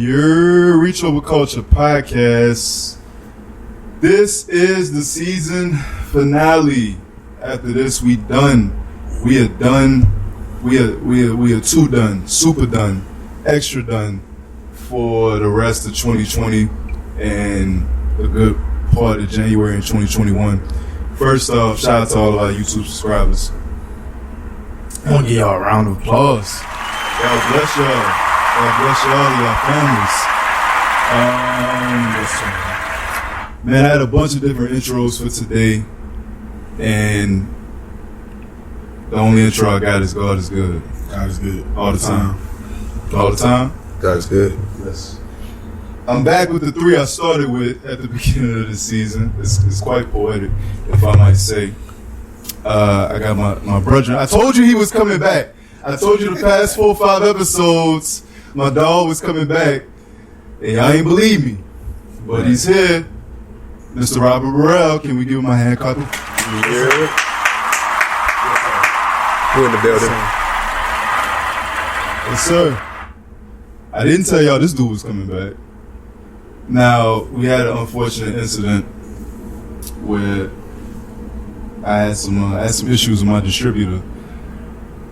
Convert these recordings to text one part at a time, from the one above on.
Your Reach Over Culture podcast. This is the season finale. After this, we done. We are done. We are too done, super done, extra done for the rest of 2020 and a good part of January in 2021. First off, shout out to all of our YouTube subscribers. I want to give y'all a round of applause. God bless y'all. God bless y'all and your families. Man, I had a bunch of different intros for today, and the only intro I got is God is good. God is good. All the time. All the time? God is good. Yes. I'm back with the three I started with at the beginning of the season. It's quite poetic, if I might say. I got my brother. I told you he was coming back. I told you the past 4 or 5 episodes, my dog was coming back, and y'all ain't believe me. But he's here. Mr. Robert Burrell, can we give him a hand clap? Yeah. We're in the building. Yes, sir. I didn't tell y'all this dude was coming back. Now, we had an unfortunate incident where I had some issues with my distributor.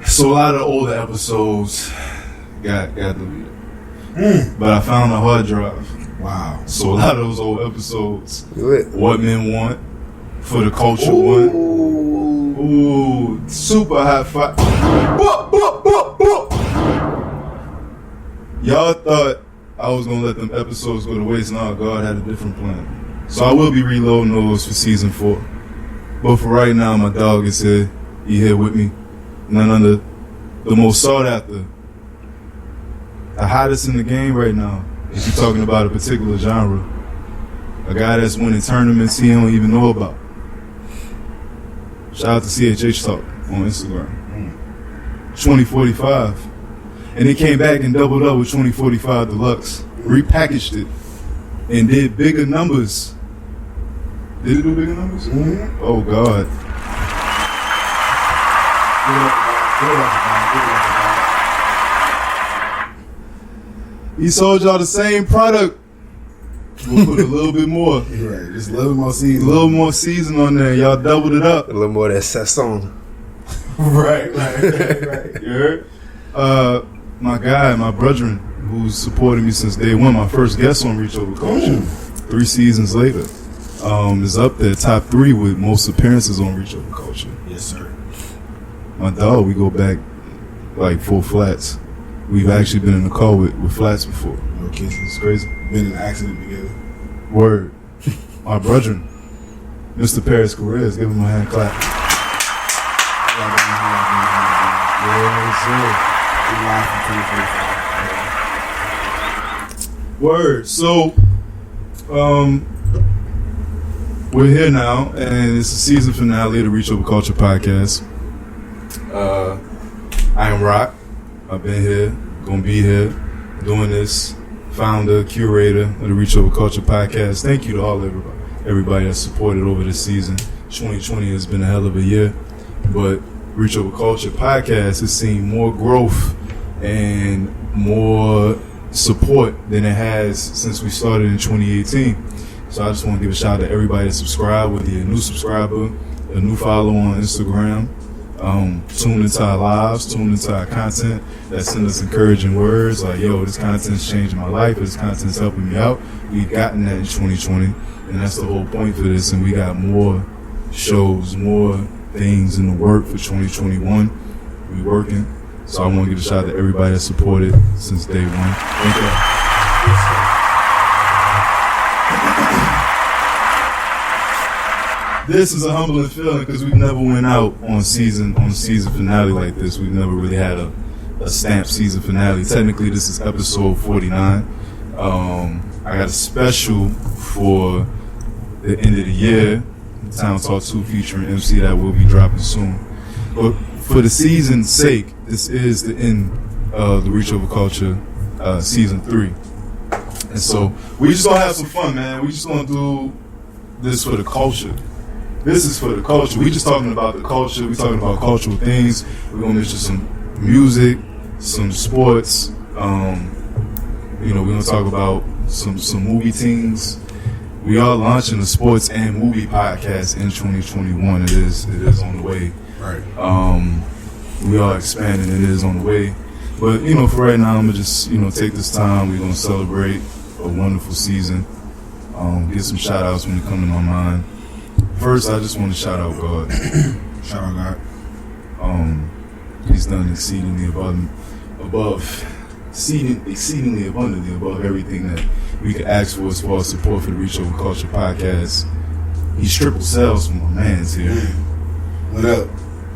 So a lot of the older episodes got deleted. But I found a hard drive. Wow. So a lot of those old episodes, Good. What Men Want, For the Culture One. Ooh, super high five. Y'all thought I was going to let them episodes go to waste. No, God had a different plan. So I will be reloading those for season 4. But for right now, my dog is here. He here with me. None other, the most sought after, the hottest in the game right now. If you're talking about a particular genre, a guy that's winning tournaments he don't even know about. Shout out to CHH Talk on Instagram. 2045. And they came back and doubled up with 2045 Deluxe. Repackaged it and did bigger numbers. Did it do bigger numbers? Mm-hmm. Oh, God. He sold y'all the same product. We'll put a little bit more. Right, just a little more season. A little more season on there. Y'all doubled it up. A little more of that SZN. Right. You heard? My guy, my brethren, who's supported me since day one, my first guest on Reach Over Culture, 3 seasons later, is up there, top 3 with most appearances on Reach Over Culture. Yes, sir. My dog, we go back like 4 flats. We've actually been in the car with flats before. No kidding. It's crazy. Been in an accident together. Word. My brethren, Mr. Parris Chariz, give him a hand clap. Yes, sir. Word. So, we're here now, and it's the season finale of the Reach Over Culture podcast. I am ROC. I've been here, gonna be here, doing this. Founder, curator of the Reach Over Culture podcast. Thank you to everybody that supported over this season. 2020 has been a hell of a year, but Reach Over Culture podcast has seen more growth and more support than it has since we started in 2018. So I just want to give a shout out to everybody that subscribed, whether you're a new subscriber, a new follower on Instagram, tune into our lives, tune into our content, that send us encouraging words like, yo, this content's changing my life, this content's helping me out. We've gotten that in 2020, and that's the whole point for this, and we got more shows, more things in the work for 2021. We working. So I want to give a shout out to everybody that supported since day one. Thank you. This is a humbling feeling because we've never went out on season finale like this. We've never really had a stamped season finale. Technically, this is episode 49. I got a special for the end of the year, Town Talk 2 featuring MC that will be dropping soon. But for the season's sake, this is the end of the Reach Over Culture season 3. And so we just gonna have some fun, man. We just gonna do this for the culture. This is for the culture. We just talking about the culture. We talking about cultural things. We're gonna mention some music, some sports, we're gonna talk about some movie things. We are launching a sports and movie podcast in 2021. It is on the way. Right. We are expanding. It is on the way. But for right now, I'm gonna just take this time. We're gonna celebrate a wonderful season. Get some shout outs when they come to my mind. First, I just want to shout out God. Shout out God. He's done exceedingly abundantly above everything that we could ask for as far as support for the Reach Over Culture podcast. He's triple sales from my man's here. What up?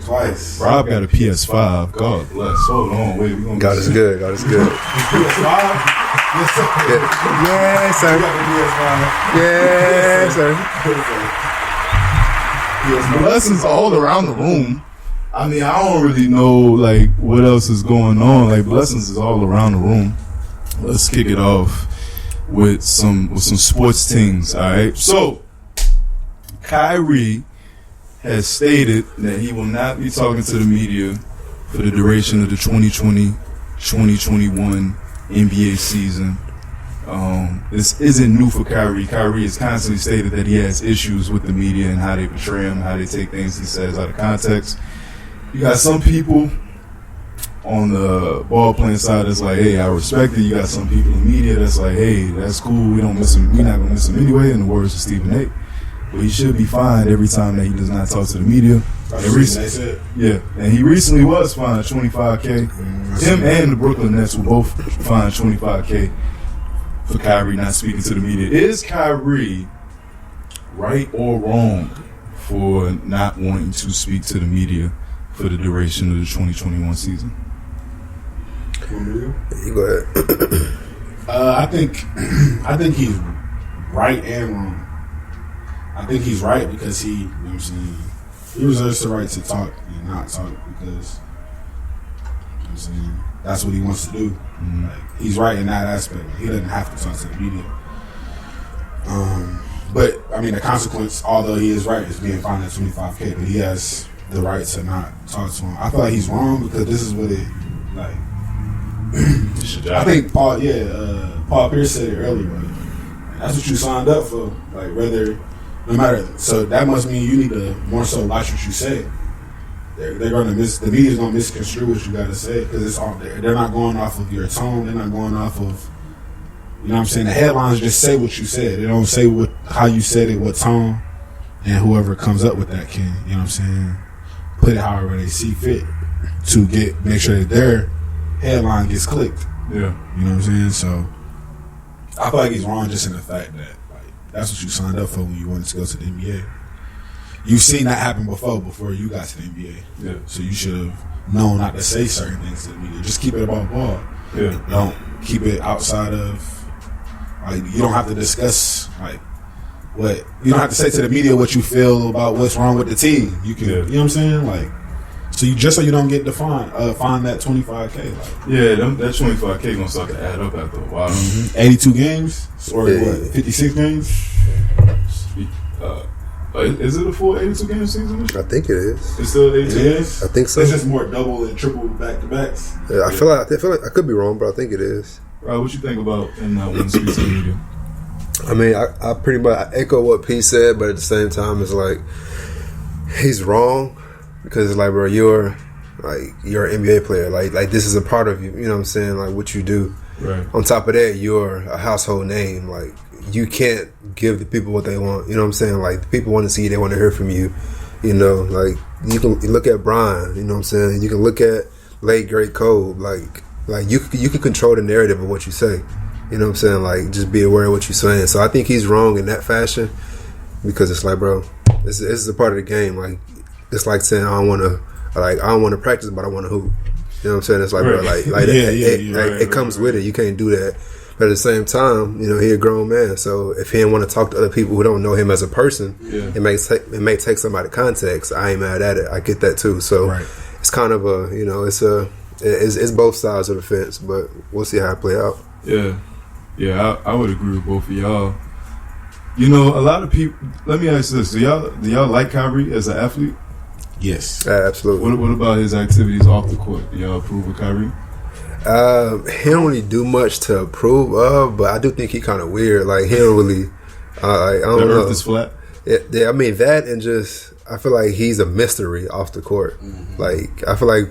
Twice. Rob got a PS5. God bless. Hold on, wait. We gonna God is good. God is good. PS5? Yes, sir. Yes, sir. Blessings all around the room. I mean, I don't really know what else is going on. Blessings is all around the room. Let's kick it off with some sports things. All right. So, Kyrie has stated that he will not be talking to the media for the duration of the 2020-2021 NBA season. This isn't new for Kyrie. Kyrie has constantly stated that he has issues with the media and how they portray him, how they take things he says out of context. You got some people on the ball playing side that's like, hey, I respect it. You got some people in the media that's like, hey, that's cool. We don't miss him. We're not gonna miss him anyway. In the words of Stephen A. But he should be fined every time that he does not talk to the media. And he recently was fined $25K. Him and the Brooklyn Nets were both fined $25K for Kyrie not speaking to the media. Is Kyrie right or wrong for not wanting to speak to the media for the duration of the 2021 season? You go ahead. I think he's right and wrong. I think he's right because he reserves the right to talk and not talk because that's what he wants to do. Mm-hmm. He's right in that aspect. He doesn't have to talk to the media. But the consequence, although he is right, is being fined at $25K. But he has the right to not talk to him. I feel like he's wrong because this is what it I think Paul Pierce said it earlier. That's what you signed up for. No matter. So that must mean you need to more so watch what you say. They're gonna the media's gonna misconstrue what you gotta say because it's all there. They're not going off of your tone. They're not going off of. The headlines just say what you said. They don't say how you said it, what tone, and whoever comes up with that can. Put it however they see fit to make sure that their headline gets clicked. Yeah. So I feel like he's wrong just in the fact that that's what you signed up for when you wanted to go to the NBA. You've seen that happen before you got to the NBA. Yeah. So you should have known not to say certain things to the media. Just keep it about ball. Yeah. Don't keep it outside of you don't have to discuss what you don't have to say to the media what you feel about what's wrong with the team. You can you know what I'm saying? So you don't get fined that $25K. That $25K gonna start to add up after a while. 82 games or 56 games? Is it a full 82 game season? I think it is. It's still 82 games? I think so. It's just more double and triple back to backs. Yeah, I feel like I could be wrong, but I think it is. Right, what you think about him not wanting to speak to the media? I pretty much echo what P said, but at the same time, it's he's wrong because it's bro, you're an NBA player. This is a part of you. You know what I'm saying? What you do. Right. On top of that, you're a household name. You can't give the people what they want. You know what I'm saying? The people want to see you. They want to hear from you. You can look at Brian. You know what I'm saying? You can look at late great Kobe. You can control the narrative of what you say. You know what I'm saying? Just be aware of what you're saying. So I think he's wrong in that fashion because it's bro, this is a part of the game. It's like saying I don't want to practice, but I want to hoop. You know what I'm saying? It's bro, it comes with it. You can't do that. But at the same time, he a grown man. So if he didn't want to talk to other people who don't know him as a person, it may take some out of context. I ain't mad at it. I get that too. So it's kind of it's both sides of the fence. But we'll see how it play out. Yeah, I would agree with both of y'all. A lot of people. Let me ask you this: Do y'all like Kyrie as an athlete? Yes, absolutely. What about his activities off the court? Do y'all approve of Kyrie? He don't really do much to approve of, but I do think he kind of weird. Like he don't really. I don't know. The earth is flat. Yeah, I mean that, and just I feel like he's a mystery off the court. Mm-hmm. Like I feel like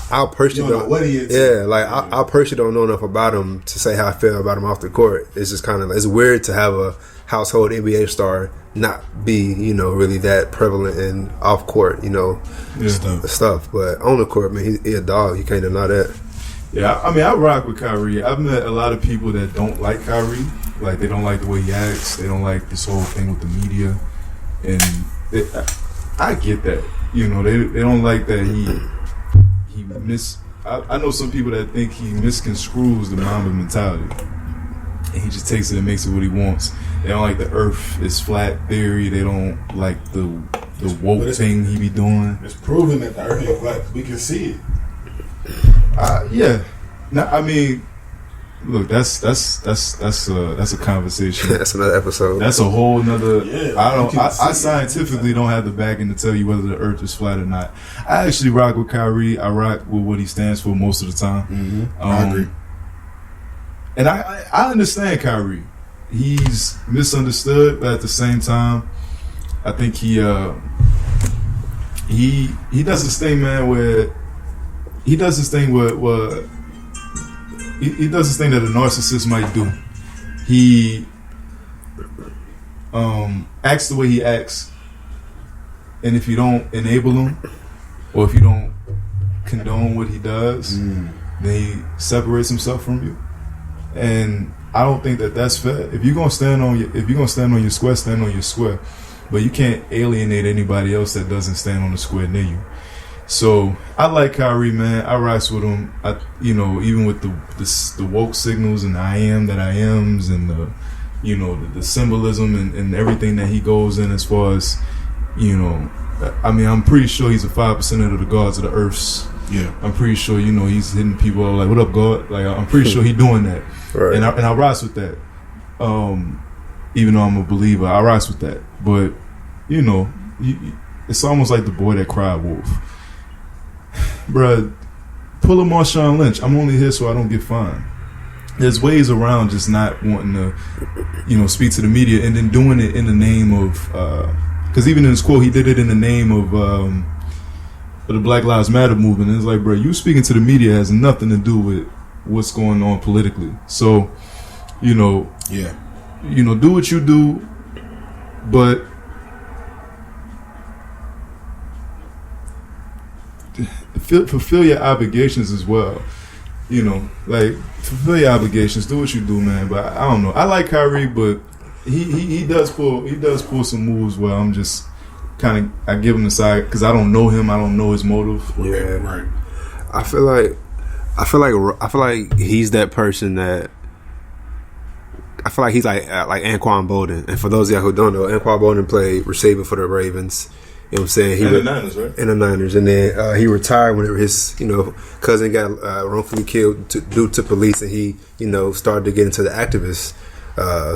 I personally don't know what he is. Yeah, like I personally don't know enough about him to say how I feel about him off the court. It's just kind of it's weird to have a household NBA star not be really that prevalent in off court stuff. But on the court, man, he a dog. You can't deny that. Yeah, I mean, I rock with Kyrie. I've met a lot of people that don't like Kyrie. Like, they don't like the way he acts. They don't like this whole thing with the media. And I get that. They don't like that I know some people that think he misconstrues the Mamba mentality. And he just takes it and makes it what he wants. They don't like the earth is flat theory. They don't like the woke thing he be doing. It's proven that the earth is flat. We can see it. Yeah. No, I mean, look, that's a conversation. That's another episode. That's a whole nother. Yeah, I scientifically don't have the backing to tell you whether the earth is flat or not. I actually rock with Kyrie. I rock with what he stands for most of the time. Mm-hmm. I agree. And I understand Kyrie. He's misunderstood, but at the same time, I think he does this thing, man, where he does this thing where he does this thing that a narcissist might do. He acts the way he acts, and if you don't enable him, or if you don't condone what he does, then he separates himself from you. And I don't think that that's fair. If you're gonna stand on your square, stand on your square. But you can't alienate anybody else that doesn't stand on the square near you. So I like Kyrie, man. I rise with him. Even with the woke signals and the I am that I ams and the symbolism and everything that he goes in as far as I mean, I'm pretty sure he's a 5% of the gods of the earths. Yeah, I'm pretty sure he's hitting people like, "What up, God?" Like, I'm pretty sure he's doing that, right. and I rise with that. Even though I'm a believer, I rise with that. But it's almost like the boy that cried wolf. Bruh, pull a Marshawn Lynch. I'm only here so I don't get fined. There's ways around just not wanting to, speak to the media and then doing it in the name of, because even in his quote, he did it in the name of the Black Lives Matter movement. And it's like, bro, you speaking to the media has nothing to do with what's going on politically. So, do what you do, but fulfill your obligations as well. Fulfill your obligations. Do what you do, man. But I don't know. I like Kyrie, but he does pull some moves where I'm just I give him the side because I don't know him. I don't know his motive. Yeah, right. I feel like he's that person that. I feel like he's like Anquan Bolden. And for those of y'all who don't know, Anquan Bolden played receiver for the Ravens. You know what I'm saying? In the Niners, right? In the Niners. And then he retired whenever his, cousin got wrongfully killed due to police, and he, started to get into the activist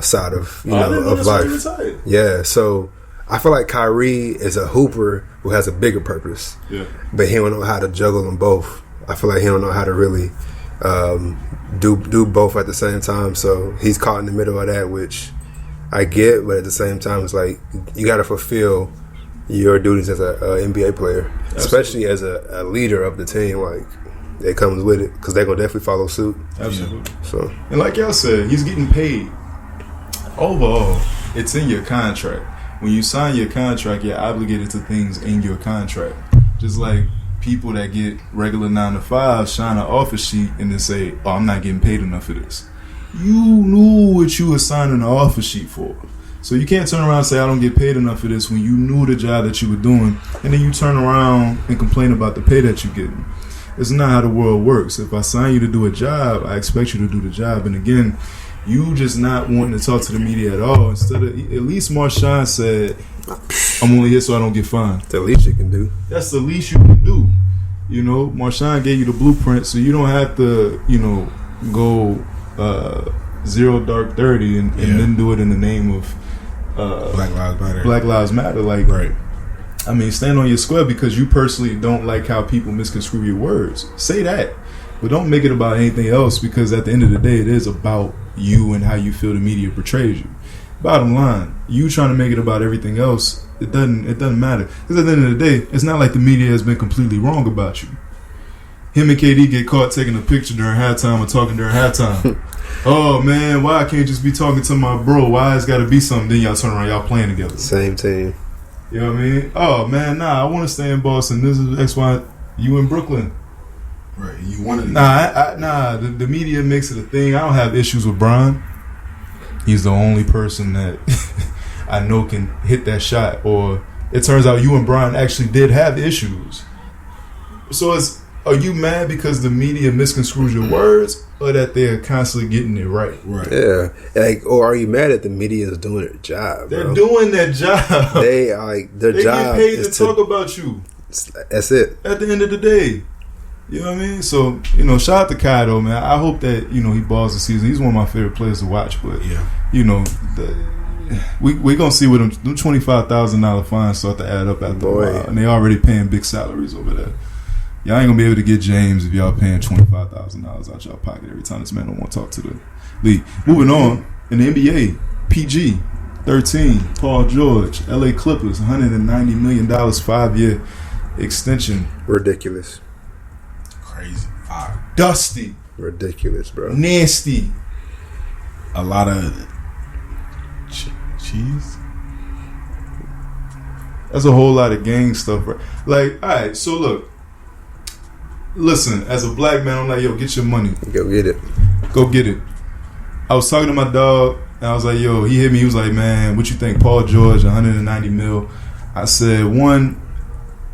side of, of life. Yeah, so I feel like Kyrie is a hooper who has a bigger purpose. Yeah. But he don't know how to juggle them both. I feel like he don't know how to really do both at the same time. So he's caught in the middle of that, which I get, but at the same time, it's like you got to fulfill your duties as a NBA player, especially as a leader of the team. Like, it comes with it because they're gonna definitely follow suit. Absolutely. So, and like y'all said, he's getting paid. Overall, it's in your contract. When you sign your contract, you're obligated to things in your contract. Just like people that get regular 9 to 5 shine an offer sheet and then say, "Oh, I'm not getting paid enough for this." You knew what you were signing an offer sheet for. So you can't turn around and say, "I don't get paid enough for this," when you knew the job that you were doing, and then you turn around and complain about the pay that you're getting. It's not how the world works. If I sign you to do a job, I expect you to do the job. And again, you just not wanting to talk to the media at all. Instead of, at least Marshawn said, "I'm only here so I don't get fined." The least you can do. That's the least you can do. Marshawn gave you the blueprint, so you don't have to, go 0 dark 30 and then do it in the name of Black Lives Matter. Like, right. I mean, stand on your square because you personally don't like how people misconstrue your words. Say that. but don't make it about anything else, because at the end of the day, it is about you and how you feel the media portrays you. Bottom line, you trying to make it about everything else, it doesn't matter. Because at the end of the day, it's not like the media has been completely wrong about you. Him and KD get caught taking a picture during halftime or talking during halftime. Oh man, why I can't just be talking to my bro? Why it's got to be something? Then y'all turn around, y'all playing together. Same team. You know what I mean? Oh man, nah, I want to stay in Boston. This is X, Y. You in Brooklyn? Right. You want to? Nah, the media makes it a thing. I don't have issues with Bron. He's the only person that I know can hit that shot. Or it turns out you and Bron actually did have issues. So are you mad because the media misconstrues your words, or that they're constantly getting it right? Right. Yeah. Like, or are you mad that the media is doing their job? They're bro? doing their job. They like their they job. They get paid is to talk about you. That's it. At the end of the day. You know what I mean? So, shout out to Kai though, man. I hope that, he balls this season. He's one of my favorite players to watch, but yeah. We gonna see what them $25,000 fines start to add up after a while. And they already paying big salaries over there. Y'all ain't gonna be able to get James if y'all paying $25,000 out y'all pocket every time this man don't want to talk to the league. Moving on, in the NBA, PG 13, Paul George, LA Clippers, $190 million 5-year extension. Ridiculous. Crazy. Dusty. Ridiculous, bro. Nasty. A lot of cheese. That's a whole lot of gang stuff, right? Like, all right, so look. Listen, as a black man, I'm like, yo, get your money. Go get it. Go get it. I was talking to my dog, and I was like, yo, he hit me. He was like, man, what you think? Paul George, 190 mil. I said, one,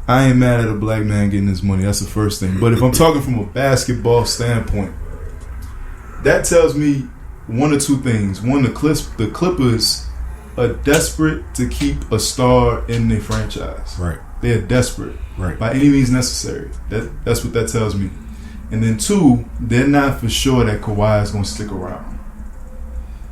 I ain't mad at a black man getting his money. That's the first thing. But if I'm talking from a basketball standpoint, that tells me one or two things. One, the Clippers are desperate to keep a star in their franchise. Right. They're desperate. Right. By any means necessary. That's what that tells me. And then two, they're not for sure that Kawhi is going to stick around.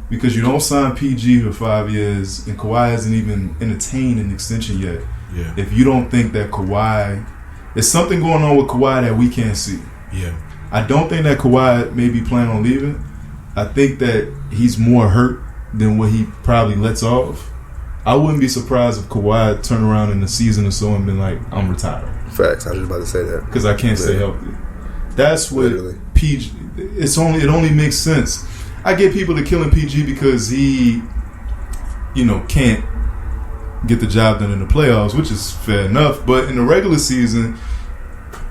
Because you don't sign PG for 5 years, and Kawhi hasn't even entertained an extension yet. Yeah. If you don't think that Kawhi, there's something going on with Kawhi that we can't see. Yeah. I don't think that Kawhi may be planning on leaving. I think that he's more hurt than what he probably lets off. I wouldn't be surprised if Kawhi turned around in a season or so and been like, I'm retired. Facts. I was just about to say that. Because I can't stay healthy. That's what Literally. PG, it only makes sense. I get people to killing PG because he, can't get the job done in the playoffs, which is fair enough. But in the regular season,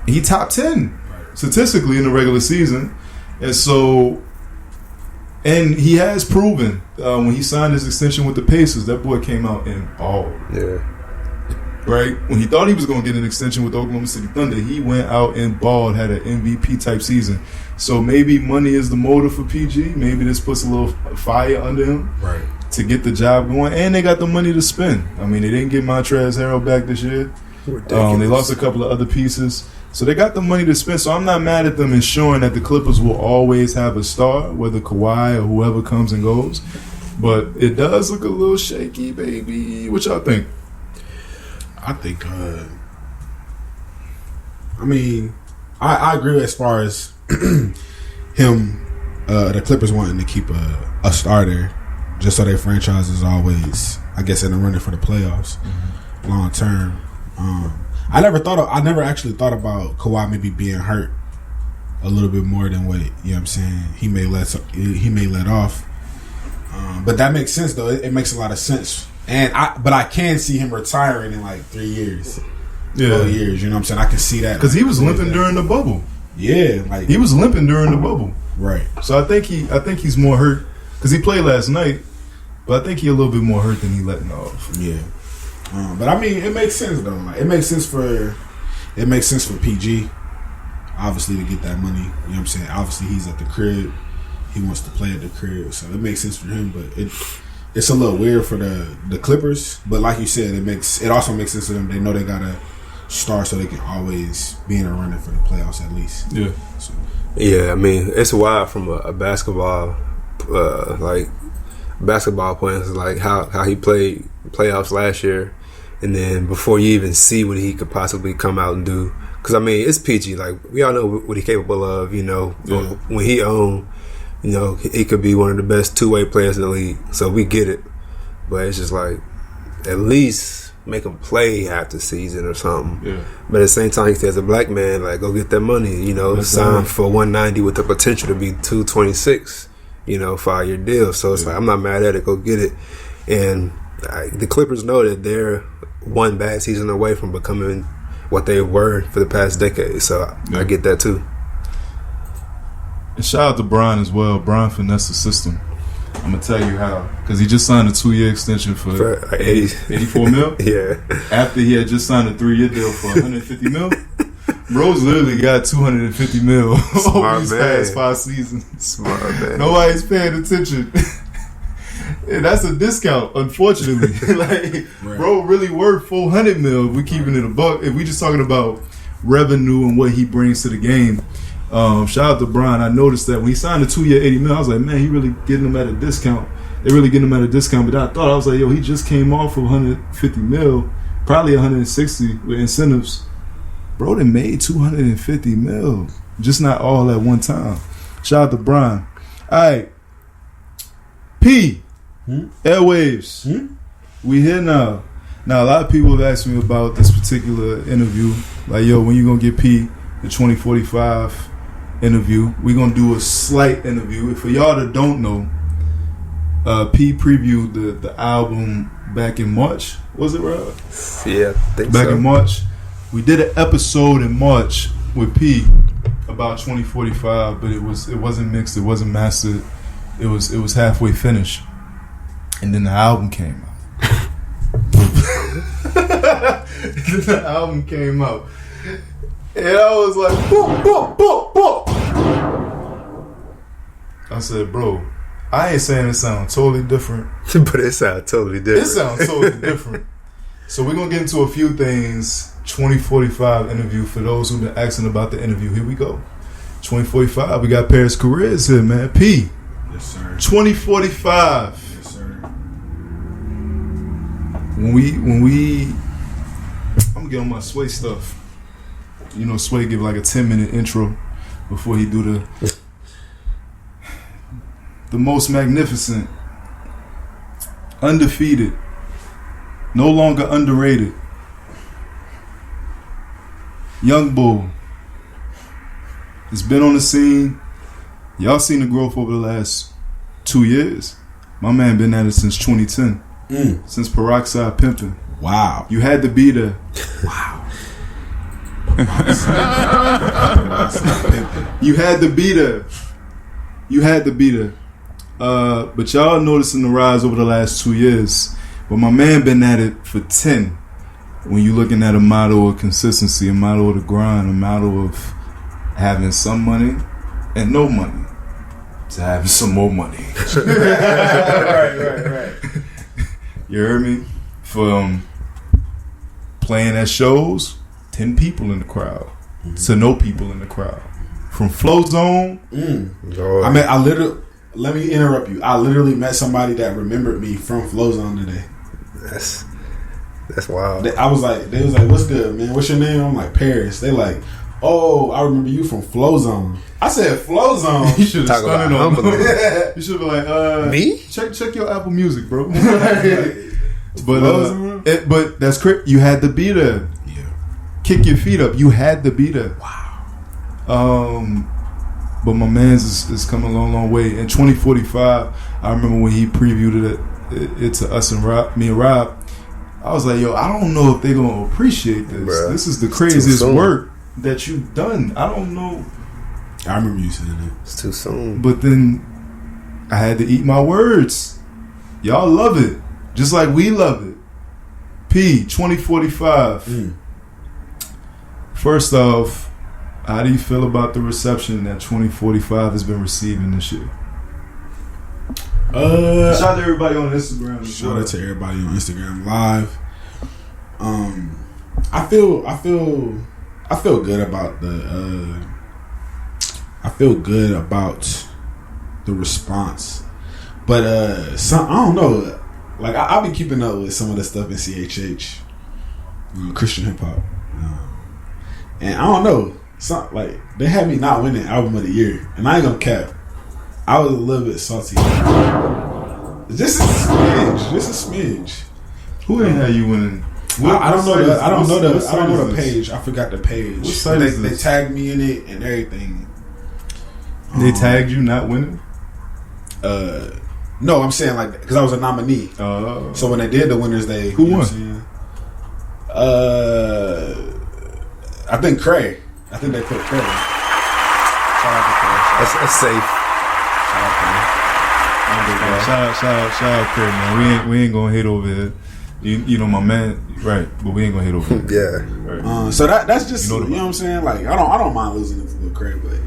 he top 10 statistically in the regular season. And so, and he has proven when he signed his extension with the Pacers, that boy came out and balled. Yeah. Right? When he thought he was going to get an extension with Oklahoma City Thunder, he went out and balled, had an MVP type season. So maybe money is the motive for PG. Maybe this puts a little fire under him to get the job going. And they got the money to spend. I mean, they didn't get Montrezl Harrell back this year. They lost a couple of other pieces. So they got the money to spend. So I'm not mad at them ensuring that the Clippers will always have a star, whether Kawhi or whoever comes and goes. But it does look a little shaky, baby. What y'all think? I think, I agree as far as him, the Clippers wanting to keep a starter just so their franchise is always, I guess, in the running for the playoffs long term. I never actually thought about Kawhi maybe being hurt a little bit more than what I'm saying he may let off. But that makes sense though. It makes a lot of sense. But I can see him retiring in like 3 years. 4 years, you know what I'm saying? I can see that. Because he was limping during the bubble. Yeah. Like he was limping during the bubble. Right. So I think he's more hurt. Because he played last night. But I think he's a little bit more hurt than he letting off. Yeah. But I mean, it makes sense though. Like, it makes sense for PG, obviously, to get that money. You know what I'm saying? Obviously, he's at the crib. He wants to play at the crib. So it makes sense for him. But it's a little weird for the Clippers, but like you said, it also makes sense to them. They know they gotta start so they can always be in a running for the playoffs at least. Yeah. So. Yeah, I mean, it's wild from a basketball points, like how he played playoffs last year, and then before you even see what he could possibly come out and do, Because I mean, it's PG. Like we all know what he's capable of. You know, when he owned, you know, he could be one of the best two-way players in the league. So we get it, but it's just like at least make him play half the season or something. Yeah. But at the same time, he says, as a black man, like go get that money. You know, sign for $190 with the potential to be $226. You know, 5-year deal. So it's like I'm not mad at it. Go get it. And the Clippers know that they're one bad season away from becoming what they were for the past decade. So I get that too. And shout out to Brian as well. Brian finessed the system. I'm gonna tell you how, because he just signed a 2-year extension for like 84 mil. Yeah. After he had just signed a 3-year deal for 150 mil. Bro's literally got 250 mil over these past 5 seasons. Smart man. Nobody's paying attention. And that's a discount, unfortunately. Like, bro, really worth 400 mil if we keeping it a buck. If we just talking about revenue and what he brings to the game. Shout out to Brian. I noticed that when he signed a 2-year 80 mil, I was like, man, he really getting him at a discount. They really getting him at a discount. But I was like, yo, he just came off of 150 mil, probably 160 with incentives. Bro, they made 250 mil. Just not all at one time. Shout out to Brian. All right. P. Airwaves. We here now. Now, a lot of people have asked me about this particular interview. Like, yo, when you going to get P the 2045 interview? We're going to do a slight interview. For y'all that don't know, P previewed the album back in March. Was it, Rob? Yeah, I think back in March. We did an episode in March with P about 2045, but it wasn't mixed, it wasn't mastered. It was halfway finished. And then the album came out. The album came out. And I was like, boop, boop, boop, boop. I said, bro, I ain't saying it sounds totally different. But it sounds totally different. It sounds totally different. So we're going to get into a few things. 2045 interview. For those who've been asking about the interview, here we go. 2045, we got Parris Chariz here, man. P. Yes, sir. 2045. Yes, sir. When we I'm going to get on my Sway stuff. You know, Sway give like a 10-minute intro before he do the most magnificent, undefeated, no longer underrated, young bull. It's been on the scene. Y'all seen the growth over the last 2 years. My man been at it since 2010. Since Peroxide Pimpin'. Wow. You had to be there. Wow. You had to be there. You had to be there. But y'all noticing the rise over the last 2 years. But my man been at it for 10. When you looking at a model of consistency, a model of the grind, a model of having some money and no money to having some more money. Right. You heard me? From playing at shows, 10 people in the crowd to no people in the crowd. From Flow Zone. I literally, let me interrupt you. I literally met somebody that remembered me from Flow Zone today. That's wild. They was like, what's good, man? What's your name? I'm like, Parris. They like, oh, I remember you from Flow Zone. I said, Flow Zone? You should have stunned on them. Yeah. You should be like, me? Check your Apple Music, bro. But that's correct. You had to be there. Yeah. Kick your feet up. You had to be there. Wow. But my man's is coming a long, long way. In 2045, I remember when he previewed it to us and Rob, me and Rob. I was like, yo, I don't know if they're gonna appreciate this. Bruh, this is the craziest work that you've done. I don't know. I remember you saying that. It's too soon. But then I had to eat my words. Y'all love it. Just like we love it. P, 2045. First off, how do you feel about the reception that 2045 has been receiving this year? Shout out to everybody on Instagram. Shout out to everybody on Instagram Live. I feel good about the response, but I don't know. Like I'll be keeping up with some of the stuff in CHH, Christian hip hop, And I don't know, like they had me not winning album of the year, and I ain't gonna cap. I was a little bit salty. Just a smidge. Who ain't had you winning? I don't know the page. I forgot the page. What site is this? They tagged me in it and everything. They tagged you not winning? No, I'm saying like because I was a nominee. So when they did the winners, who won? I think Craig. I think they put Craig. That's safe. Shout out Craig, man. We ain't gonna hit over here. You know my man, right? But we ain't gonna hit over here. Yeah. Right. So that's just you know what I'm saying. Like I don't mind losing it to Craig, but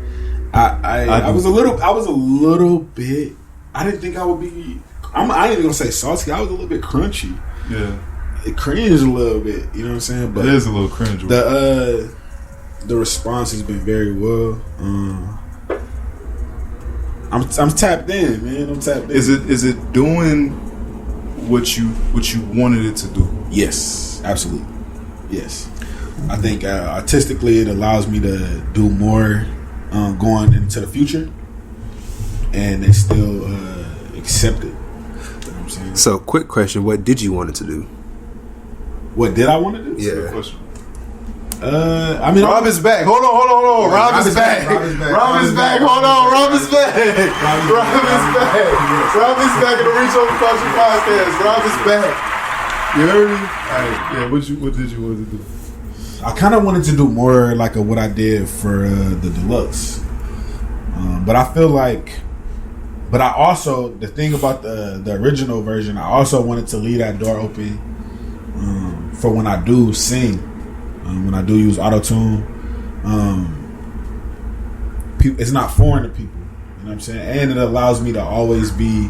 I was a little bit. I didn't think I would be. I ain't even gonna say salty. I was a little bit crunchy. Yeah. It cringed a little bit. You know what I'm saying? But it is a little cringe. The response has been very well. I'm tapped in, man. I'm tapped in. Is it doing what you wanted it to do? Yes, absolutely. Yes, I think artistically it allows me to do more going into the future, and they still accept it. You know what I'm saying? So, quick question: what did you want it to do? What did I want to do? Yeah. I mean, Rob is back. Hold on. Rob is back. Hold on. Rob is back. Rob is back in the Reach Overculture podcast. Rob is back. You heard me? All right. Yeah. What did you want to do? I kind of wanted to do more like what I did for the deluxe, but I feel like. But I also the thing about the original version, I also wanted to leave that door open for when I do sing. When I do use auto-tune, it's not foreign to people. You know what I'm saying? And it allows me to always be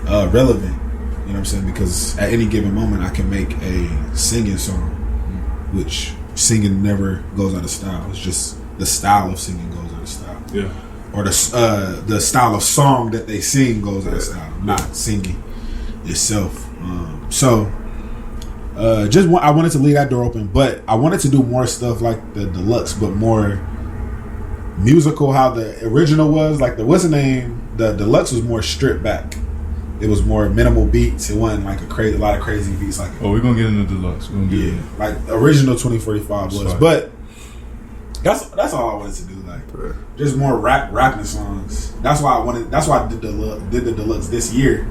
relevant. You know what I'm saying? Because at any given moment, I can make a singing song, which singing never goes out of style. It's just the style of singing goes out of style. Yeah. Or the style of song that they sing goes out of style, not singing itself. I wanted to leave that door open, but I wanted to do more stuff like the deluxe, but more musical. How the original was, like the the deluxe was more stripped back. It was more minimal beats. It wasn't like a lot of crazy beats. Like we're gonna get into deluxe. Like original 2045 was, but that's all I wanted to do. Like just more rapping songs. That's why I did the deluxe this year,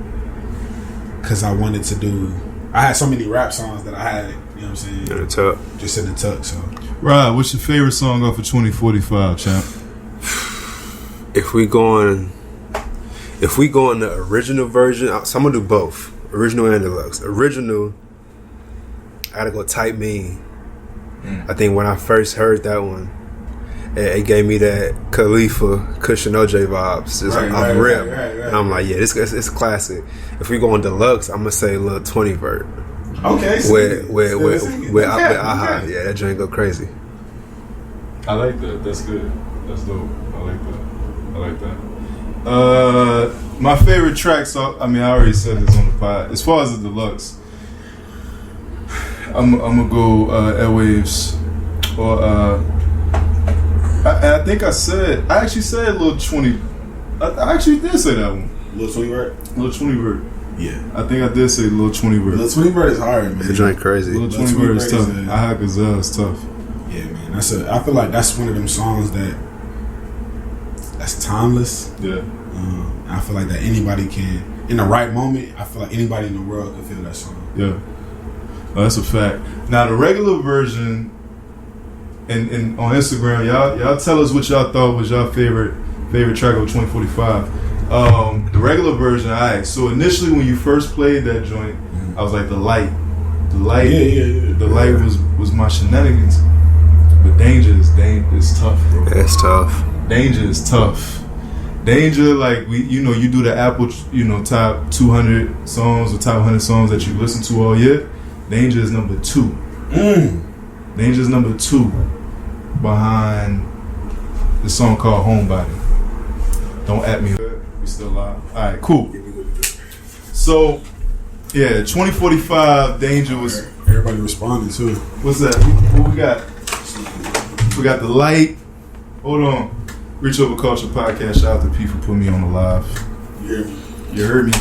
because I wanted to do. I had so many rap songs that I had, you know what I'm saying? In the tuck. Just in the tuck, so. Rob, what's your favorite song off of 2045, champ? If we go on the original version, so I'm gonna do both, original and deluxe. Original, I gotta go Type Me. I think when I first heard that one, it gave me that Khalifa, Cushion OJ vibes. It's off rip. And I'm like, yeah, it's a classic. If we go on deluxe, I'm gonna say Lil 20 Vert. Okay. With Aha. Yeah, that joint go crazy. I like that. That's good. That's dope. I like that. My favorite tracks. I already said this on the pod. As far as the deluxe, I'm gonna go Airwaves or. I think I actually said Lil 20. I actually did say that one. Lil 20 Vert? Lil 20 Vert. Yeah. I think I did say Lil 20 Vert. Lil 20 Vert is hard, man. The joint crazy. Lil 20 Vert is tough. I Had Gazelle is tough. Yeah, man. I feel like that's one of them songs that's timeless. Yeah. I feel like that anybody can, in the right moment, I feel like anybody in the world can feel that song. Yeah. That's a fact. Now, the regular version... And on Instagram, y'all tell us what y'all thought was y'all favorite track of 2045. The regular version, alright. So initially, when you first played that joint, I was like, the light, yeah. The light was my shenanigans. But Danger is tough, bro. It's tough. Danger is tough. Danger, like you do the Apple, top 200 songs or top 100 songs that you listen to all year. Danger is number 2. Danger's number 2 behind the song called Homebody. Don't at me. We still live. Alright, cool. So, yeah, 2045 Danger was... Everybody responded too. What's that? What we got? We got the light. Hold on. Reach Over Culture podcast. Shout out to P for putting me on the live. You hear me? You heard me.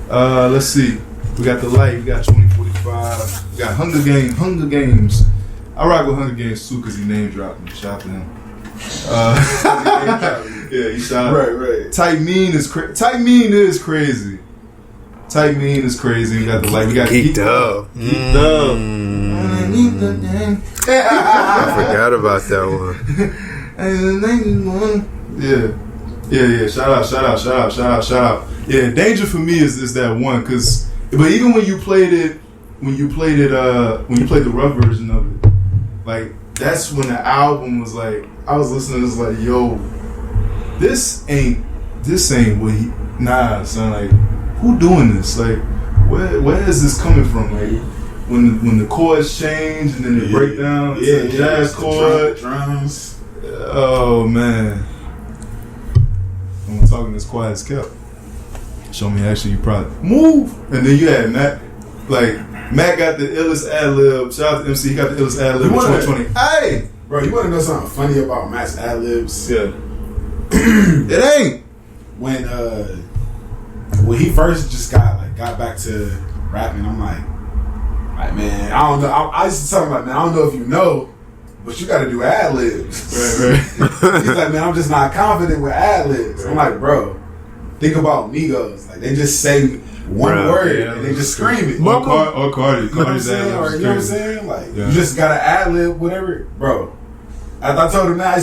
Let's see. We got the light. We got 2045. We got Hunger Games. I rock with Hunger Games too because he name dropped me. Shout out to him. Yeah, he shot out. Right. Tight Mean is crazy. Tight Mean is crazy. We got the light. We got Geeked Up. Geeked Up. I forgot about that one. Yeah. Shout out. Yeah, Danger for me is that one but even when you played the rough version of it, like that's when the album was like, I was listening, it's like, yo, this ain't what son, like, who doing this? Like, where is this coming from? Like, when the chords change and then they break down, it's a jazz chord, drums. Oh man, I'm talking as quiet as kept. Show me actually, you probably move, and then you had Matt. Like Matt got the illest ad lib. Shout out to MC, he got the illest ad lib in 2020. Hey, bro, you want to know something funny about Matt's ad libs? Yeah, it ain't when he first just got back to rapping. I'm like, man, I don't know. I used to tell him, like, man, I don't know if you know, but you got to do ad libs. Right. He's like, man, I'm just not confident with ad libs. I'm like, bro, think about Migos. Like, they just say one word and they just scream it. Or Cardi. You know what I'm saying? You know what I'm saying? Like, you just got to ad lib whatever, bro. I told him that I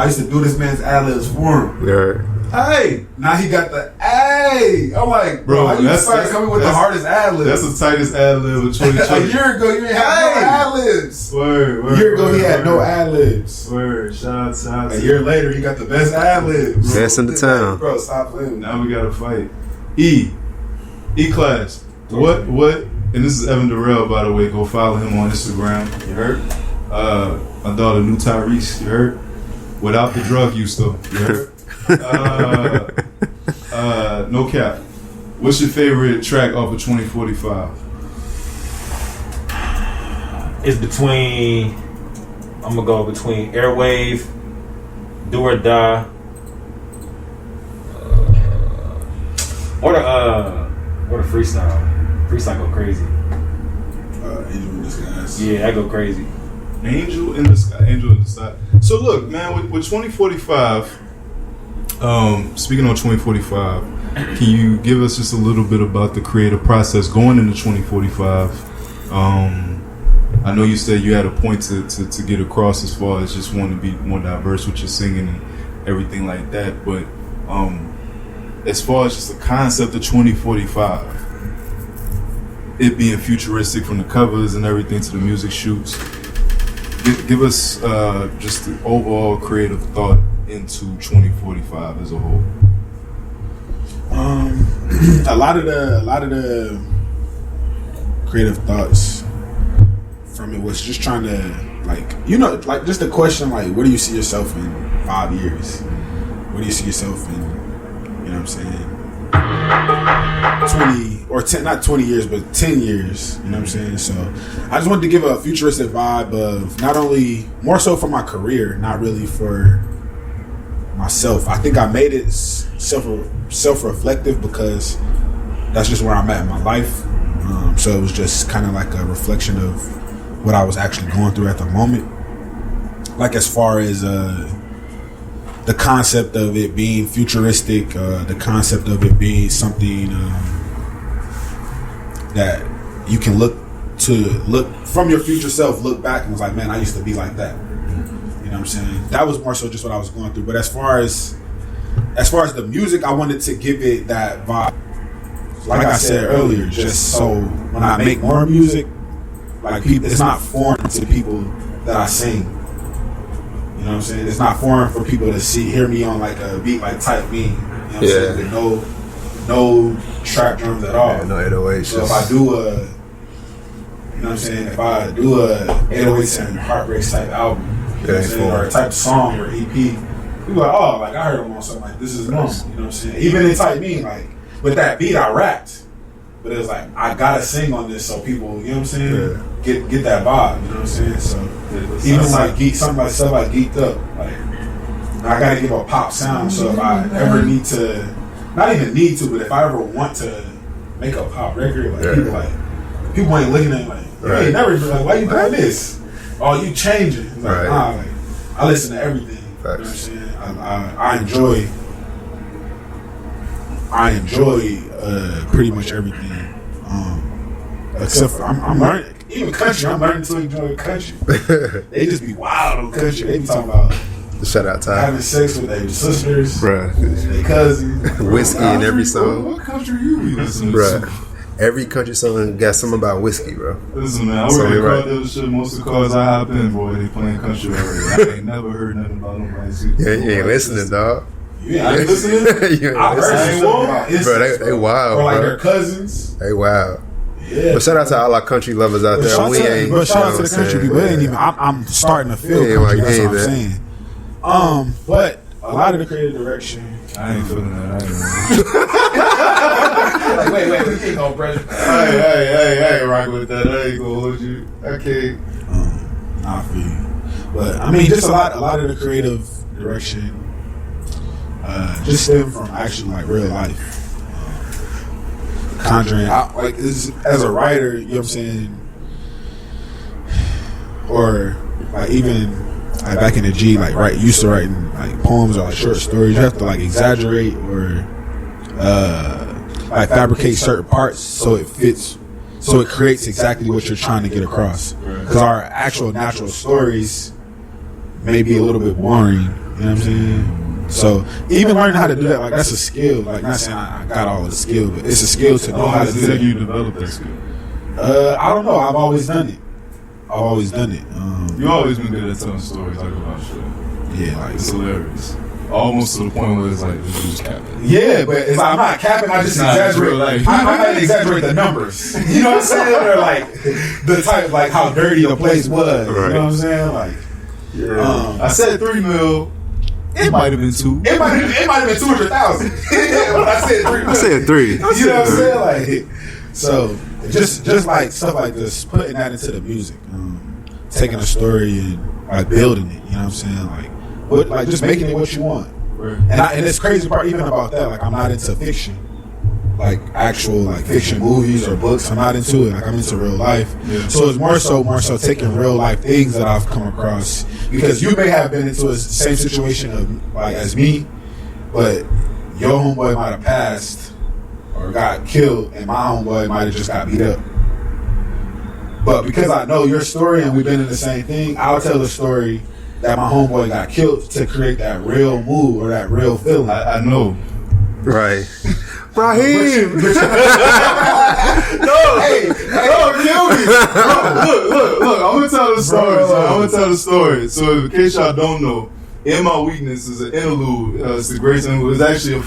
used to do this man's ad libs for him. Yeah. Hey, now he got the hey. I'm like, bro, how you started coming with the hardest ad libs? That's the tightest ad lib of 2020. A year ago, you didn't have no ad libs. Word. A year ago, he had no ad libs. Word. Shout out. A year later, he got the best ad libs. Best in the town. Bro, stop playing. Now we gotta fight. E-Class. What? And this is Evan Durrell, by the way. Go follow him on Instagram. You heard? My daughter, New Tyrese. You heard? Without the drug use, though. You heard? No cap. What's your favorite track off of 2045? It's between. I'm gonna go between Airwave, Do or Die, or the Freestyle. Freestyle go crazy. Angel in Disguise. Yeah, I go crazy. Angel in the Sky. So look, man, with 2045. Speaking on 2045, can you give us just a little bit about the creative process going into 2045? I know you said you had a point to get across as far as just wanting to be more diverse with your singing and everything like that, but as far as just the concept of 2045, it being futuristic from the covers and everything to the music shoots, give us just the overall creative thought into 2045 as a whole. A lot of the creative thoughts from it was just trying to, like just the question, like, where do you see yourself in 5 years? Where do you see yourself in, you know what I'm saying, 20 or 10, not 20 years, but 10 years, you know what I'm saying? So I just wanted to give a futuristic vibe of not only, more so for my career, not really for myself. I think I made it self-reflective because that's just where I'm at in my life. So it was just kind of like a reflection of what I was actually going through at the moment. Like as far as the concept of it being futuristic, the concept of it being something that you can look from your future self, look back and was like, man, I used to be like that. You know what I'm saying? That was more so just what I was going through. But as far as the music, I wanted to give it that vibe. Like I said earlier, just so when I make more music, like people, it's not foreign to people that I sing. You know what I'm saying? It's not foreign for people to hear me on like a beat like Type Me. You know what I'm saying? With no trap drums at all. Yeah, no 808s. So if I do you know what I'm saying? If I do a 808s and Heartbreaks type album, you know what I'm saying? Or a type of song or EP, people are like, oh, like I heard him on something like this is normal. You know what I'm saying? Even in Type Me, like with that beat I rapped, but it was like I gotta sing on this so people, you know what I'm saying, Yeah. get that vibe, you know what I'm saying. So even like something like stuff like Geeked Up, like I gotta give a pop sound. So if I ever need to, not even need to, but if I ever want to make a pop record, like people ain't looking at me like, you ain't never like, why you doing this? Oh, you changing? It's like, nah, like I listen to everything. You know what I'm saying? I enjoy pretty much everything. Except for I'm learning, even country. I'm learning to enjoy country. They just be wild on country. They be talking about shout out time having sex with their sisters, bruh, their cousins, whiskey in every song. What country you be listening Bruh. to? Every country song got something about whiskey, bro. Listen, man, I work at a car dealership. Most of the cars I hop in, boy, they playing country already. I ain't never heard nothing about nobody. Yeah, you ain't listening, dog. You ain't listening? You ain't I heard listening. some about Bro, they wild, or like bro. their cousins. They wild. Yeah. But shout out to all our country lovers out there. We ain't. But shout out to the you know country what I'm people. It ain't saying? even. I'm starting to feel Yeah, country. like, That's what I'm ain't saying. But a lot of the creative direction. I ain't feeling that. Like, wait, we can't go, bro. I ain't rock with that. I ain't gonna hold you. Okay. I feel you. But I mean, just a lot of the creative direction just stem from actually like real life. Conjuring, as a writer, you know what I'm saying, or like even like back in the G, like used to writing like poems or like short stories. You have to like exaggerate or like fabricate certain parts so it fits, so it creates exactly what you're trying to get across. Because our actual natural stories may be a little bit boring. You know what I'm saying? So even learning how to do that, like that's a skill. Like not saying I got all of the skill, but it's a skill to know how to do that. You develop that skill? I don't know. I've always done it. You always been good at telling stories like about shit. Yeah, like It's hilarious. Almost to the point where it's like this dude's capping. yeah, but it's like, I'm not capping. I just Nah, it's exaggerate. real life. I might exaggerate the numbers. You know what I'm saying? Or like the type, like how dirty the place was. You know what I'm saying? Like, I said 3 mil. It might have been 2. it might have been 200,000. But I said 3. I said 3. You know what I'm saying? Like, so just like stuff like this, putting that into the music, taking a story and like building it. You know what I'm saying? Like just making it what you want. And it's crazy part even about that. Like I'm not into fiction, like actual like fiction movies or books. I'm not into it. Like I'm into real life. Yeah. So it's more so taking real life things that I've come across, because you may have been into the same situation of like as me, but your homeboy might have passed or got killed, and my homeboy might have just got beat up. But because I know your story and we've been in the same thing, I'll tell the story that my homeboy got killed to create that real mood or that real feeling. I know. Right. Raheem! Don't kill me. Bro, look. I'm gonna tell the story. So in case y'all don't know, In My Weakness is an interlude. It's the greatest interlude. It's actually a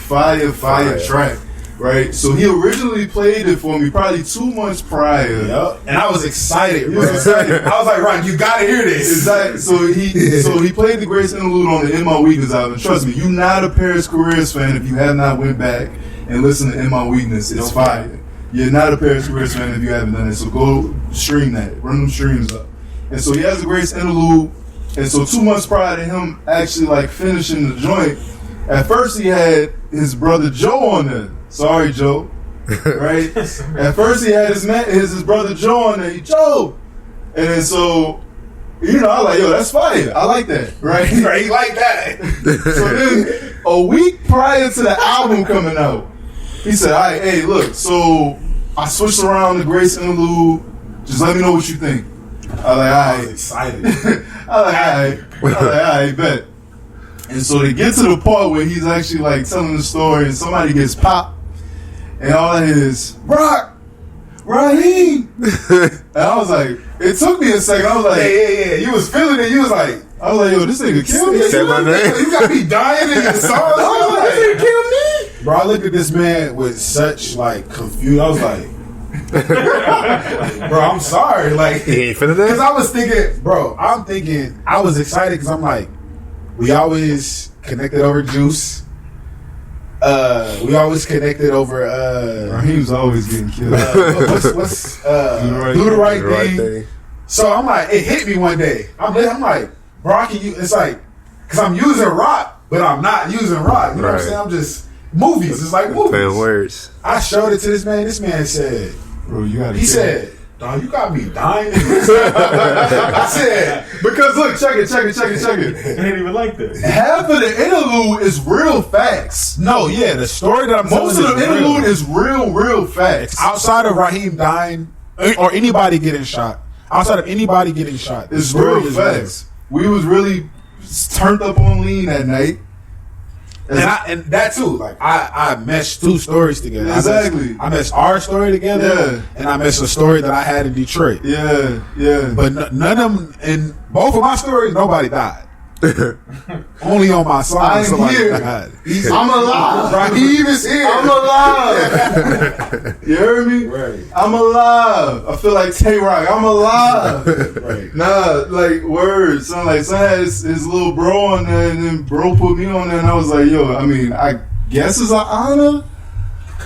fire track. Right, so he originally played it for me probably 2 months prior. Yep. And I was excited. I was like, Ron, you gotta hear this. Exactly. So he played the greatest interlude on the In My Weakness album. Trust me, you're not a Parris Chariz fan if you have not went back and listened to In My Weakness. It's fire. You're not a Parris Chariz fan if you haven't done it. So go stream that. Run them streams up. And so he has the greatest interlude. And so 2 months prior to him actually like finishing the joint, at first he had his brother Joe on there. Sorry, Joe. Right? At first he had his brother Joe on there. Joe. And then so, you know, I like, yo, that's fire. I like that. Right? Right, he like that. So then a week prior to the album coming out, he said, all right, hey, look, so I switched around the Grace interlude. Just let me know what you think. I was like, all I right. was excited. all right, bet. And so they get to the part where he's actually like telling the story and somebody gets popped. And all I hear is, Brock, Raheem. And I was like, it took me a second. I was like, Yeah. You was feeling it. You was like, I was like, yo, this nigga killed me. Said my name. you got me dying in your song. I was like, this nigga killed me. Bro, I looked at this man with such like confusion. I was like, bro, I'm sorry. Like, He ain't finna because that? I was thinking, I was excited because I'm like, we always connected over juice. We always connected over. Raheem's always getting killed. What's do the right thing. So I'm like, it hit me one day. I'm like, bro, I can use. It's like, cause I'm using rock, but I'm not using rock. You know what I'm saying? I'm just movies. It's like movies. Playing words. I showed it to this man. This man said, "Bro, you got." He said, "Dog, you got me dying." I said, because look, check it. It ain't even like that. Half of the interlude is real facts. no, yeah, the story that I'm Most of telling the is interlude real. is real facts. Outside of Raheem dying or anybody getting shot. Outside of anybody getting shot, It's the story real is facts. We was really turned up on lean that night. And that too, like I meshed two stories together. Exactly. I meshed our story together, Yeah. and I meshed a story that I had in Detroit. Yeah. But none of them, in both of my stories, nobody died. Only on my song, I'm somebody here. died. I'm alive. Raheem is here. I'm alive. You heard me? Right. I'm alive. I feel like Tay-Rock. I'm alive. Right. Nah, like words. Son had his little bro on there, and then bro put me on there, and I was like, yo, I mean, I guess it's an honor.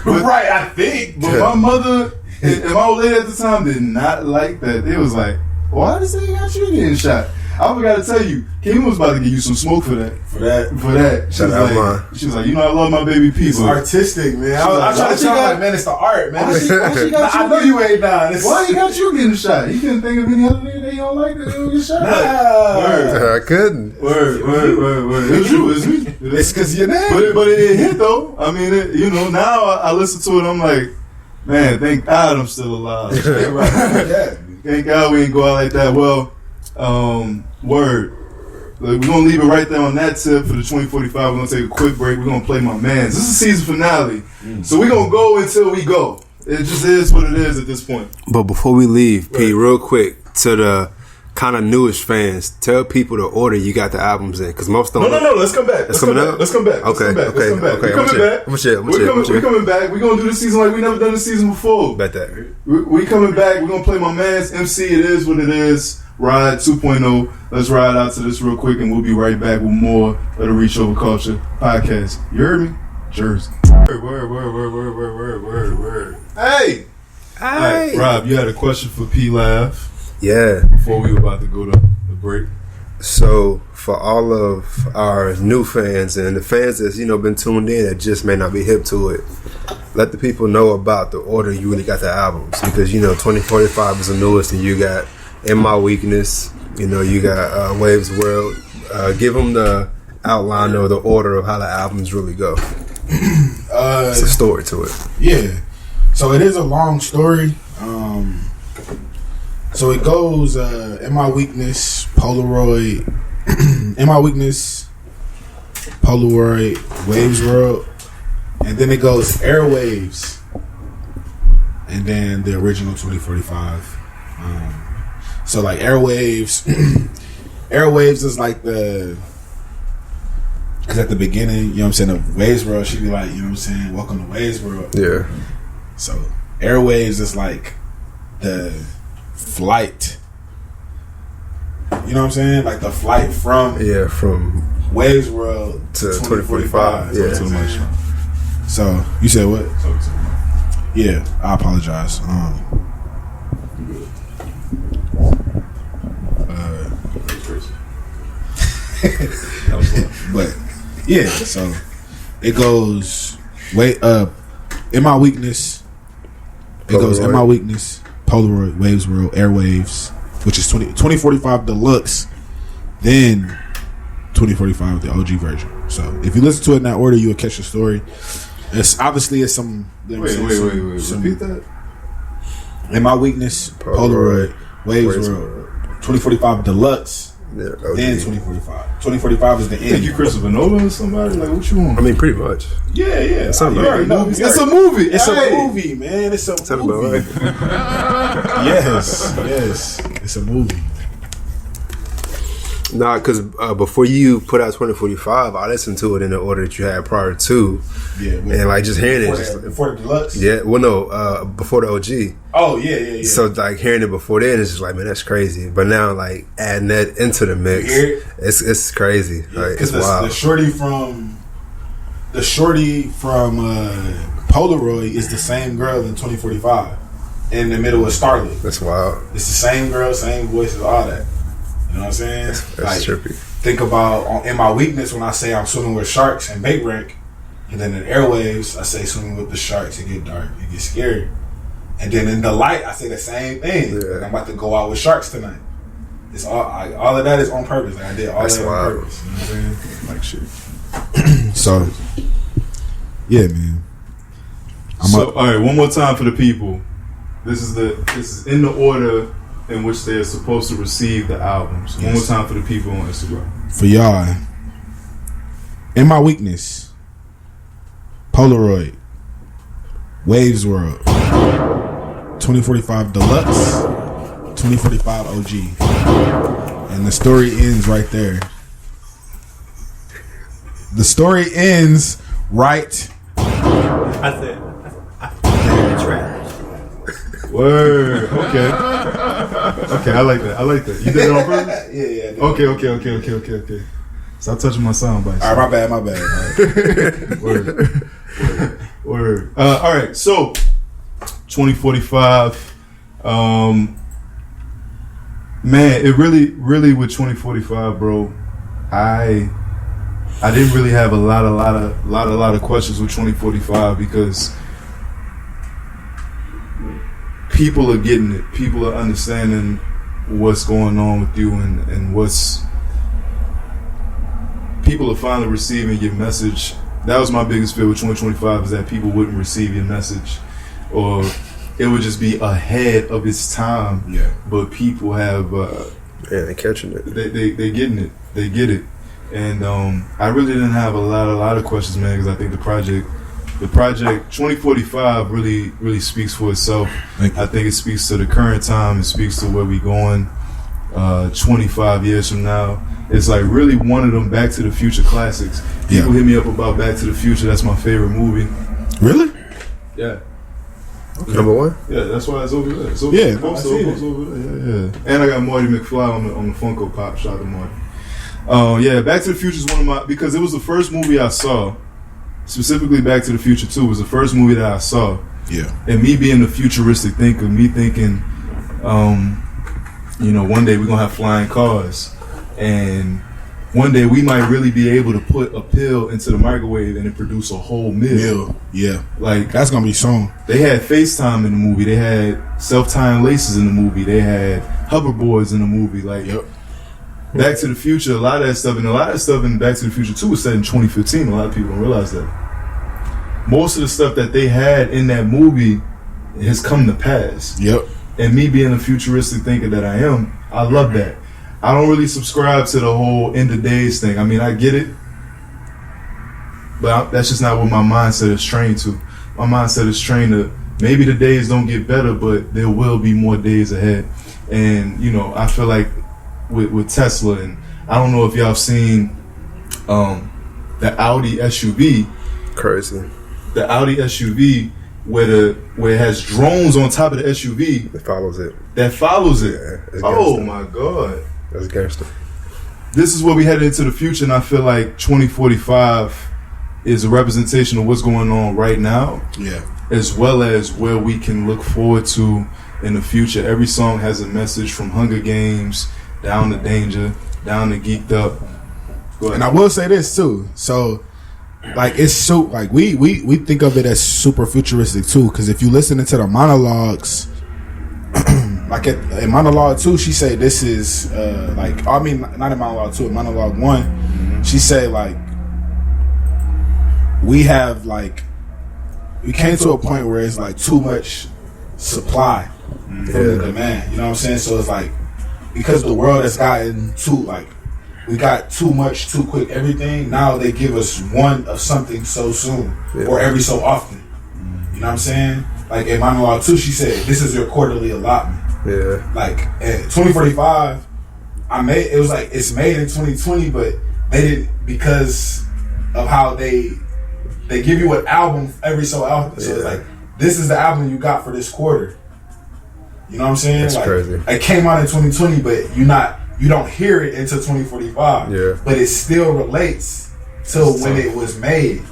But, Right, I think. But my mother and my old lady at the time did not like that. It was like, why does they got you getting shot? I forgot to tell you, Kim was about to give you some smoke for that. For that. She was like, you know, I love my baby P. It's artistic, man. I try to tell like, man, it's the art, man. Why she got you? I know you ain't down. Why he got you getting shot? He couldn't think of any other nigga that you don't like that they don't get shot. Nah. I couldn't. Word. It's true. It's me. It's because your name. But it hit though. I mean, now I listen to it. I'm like, man, thank God I'm still alive. Yeah. Thank God we ain't go out like that. Well, word. Like, we're gonna leave it right there on that tip for the 2045. We're gonna take a quick break. We're gonna play my mans. This is the season finale, so we're gonna go until we go. It just is what it is at this point. But before we leave, P, real quick, to the kind of newish fans, tell people the order you got the albums in, because most don't. No. Let's come back. Let's come back. Okay. We're coming back. We're coming back. We're gonna do this season like we never done this season before. Bet that. We coming back. We're gonna play my man's MC. It is what it is. Ride 2.0. Let's ride out to this real quick, and we'll be right back with more of the Reach Over Culture podcast. You heard me? Jersey. Word. Hey. All right, Rob, you had a question for P Laugh. Yeah. Before we were about to go to the break. So for all of our new fans and the fans that's been tuned in that just may not be hip to it, let the people know about the order you really got the albums, because 2045 is the newest, and you got In My Weakness, you got Waves World. Give them the outline or the order of how the albums really go. It's a story to it. Yeah. So it is a long story. So it goes In My Weakness, Polaroid, In My Weakness, Polaroid, Waves World, and then it goes Airwaves, and then the original 2045. So like Airwaves, Airwaves is like because at the beginning, of Waves World, she'd be like, welcome to Waves World. Yeah. So Airwaves is like the flight. You know what I'm saying? Like the flight from Waves World to 2045. Yeah. Too much. So you said what? Yeah, I apologize. But yeah, so it goes In My Weakness. It goes In My Weakness, Polaroid, Waves World, Airwaves, which is 2045 Deluxe, then 2045 the OG version. So if you listen to it in that order, you will catch the story. It's some. Wait. Repeat that. In My Weakness, Polaroid, Waves World, 2045 Deluxe. Yeah, then 2045. 2045 is the end. Think you Christopher Nolan or somebody? Like, what you want? I mean, pretty much. Yeah. It's a movie. It's a movie. It's a movie, man. It's a movie. Yes. It's a movie. Nah, because before you put out 2045, I listened to it in the order that you had prior to. Yeah. And like just hearing it. Before the Deluxe? Yeah. Well, no, before the OG. Oh, yeah. So like hearing it before then, it's just like, man, that's crazy. But now like adding that into the mix, it's crazy. Yeah, like it's wild. The shorty from the shorty from Polaroid is the same girl in 2045 in the middle of Starlet. That's wild. It's the same girl, same voices, all that. You know what I'm saying? That's like, trippy. Think about in my weakness when I say I'm swimming with sharks and bait rank, and then in airwaves I say swimming with the sharks. It get dark, it get scary, and then in the light I say the same thing. Yeah. Like I'm about to go out with sharks tonight. It's all of that is on purpose. Like I did all That's that wild. on purpose. You know what I'm saying? Like shit. So, yeah, man. All right, one more time for the people. This is in the order in which they're supposed to receive the albums. One more time for the people on Instagram. For y'all, in my weakness, Polaroid, Waves World, 2045 Deluxe, 2045 OG, and the story ends right there. The story ends right. I said, Word. Okay. Okay, I like that. You did it on purpose? Yeah. Okay. Stop touching my sound bites. All right, my bad. Word. All right, so 2045. Man, it really with 2045, bro. I didn't really have a lot of questions with 2045 because people are getting it. People are understanding what's going on with you and what's... People are finally receiving your message. That was my biggest fear with 2025 is that people wouldn't receive your message or it would just be ahead of its time. Yeah. But people have... they're catching it. They're getting it. They get it. And I really didn't have a lot of questions, man, because I think the project 2045 really speaks for itself. I think it speaks to the current time. It speaks to where we going 25 years from now. It's like really one of them Back to the Future classics. People hit me up about Back to the Future. That's my favorite movie. Really? Yeah. Okay. Number one? Yeah, that's why it's over there. It's over Yeah, there. I see it. Over there. Yeah. And I got Marty McFly on the Funko Pop. Shout out to Marty. Yeah, Back to the Future is one of my... Because it was the first movie I saw. Specifically Back to the Future 2 was the first movie that I saw. Yeah. And me being a futuristic thinker, me thinking, one day we're going to have flying cars. And one day we might really be able to put a pill into the microwave and it produce a whole meal. Yeah. Like, that's going to be soon. They had FaceTime in the movie. They had self-tying laces in the movie. They had hoverboards in the movie. Like, Back to the Future, a lot of that stuff in Back to the Future 2 was set in 2015. A lot of people don't realize that. Most of the stuff that they had in that movie has come to pass. Yep. And me being a futuristic thinker that I am, I love that. I don't really subscribe to the whole end of days thing. I mean, I get it, but that's just not what my mindset is trained to. My mindset is trained to maybe the days don't get better, but there will be more days ahead. And, I feel like with Tesla, and I don't know if y'all have seen the Audi SUV. Crazy. The Audi SUV where it has drones on top of the SUV. That follows it. Yeah, oh my God. That's gangster. This is where we headed into the future, and I feel like 2045 is a representation of what's going on right now. Yeah. As well as where we can look forward to in the future. Every song has a message from Hunger Games down to Danger, down to Geeked Up. And I will say this too. So, like, it's so like we think of it as super futuristic too. Because if you listen to the monologues, like in monologue 2, she said this is not in monologue 2, in monologue 1, she said like we came to a point where it's like too much supply from the demand. You know what I'm saying? So it's like, because the world has gotten we got too much too quick, everything. Now they give us one of something so soon or every so often. You know what I'm saying? Like in monologue 2, she said, this is your quarterly allotment. Yeah. Like at 2045, it's made in 2020, but they didn't, because of how they give you an album every so often. So it's like, this is the album you got for this quarter. You know what I'm saying? That's crazy. It came out in 2020, but you don't hear it until 2045. Yeah. But it still relates to when it was made.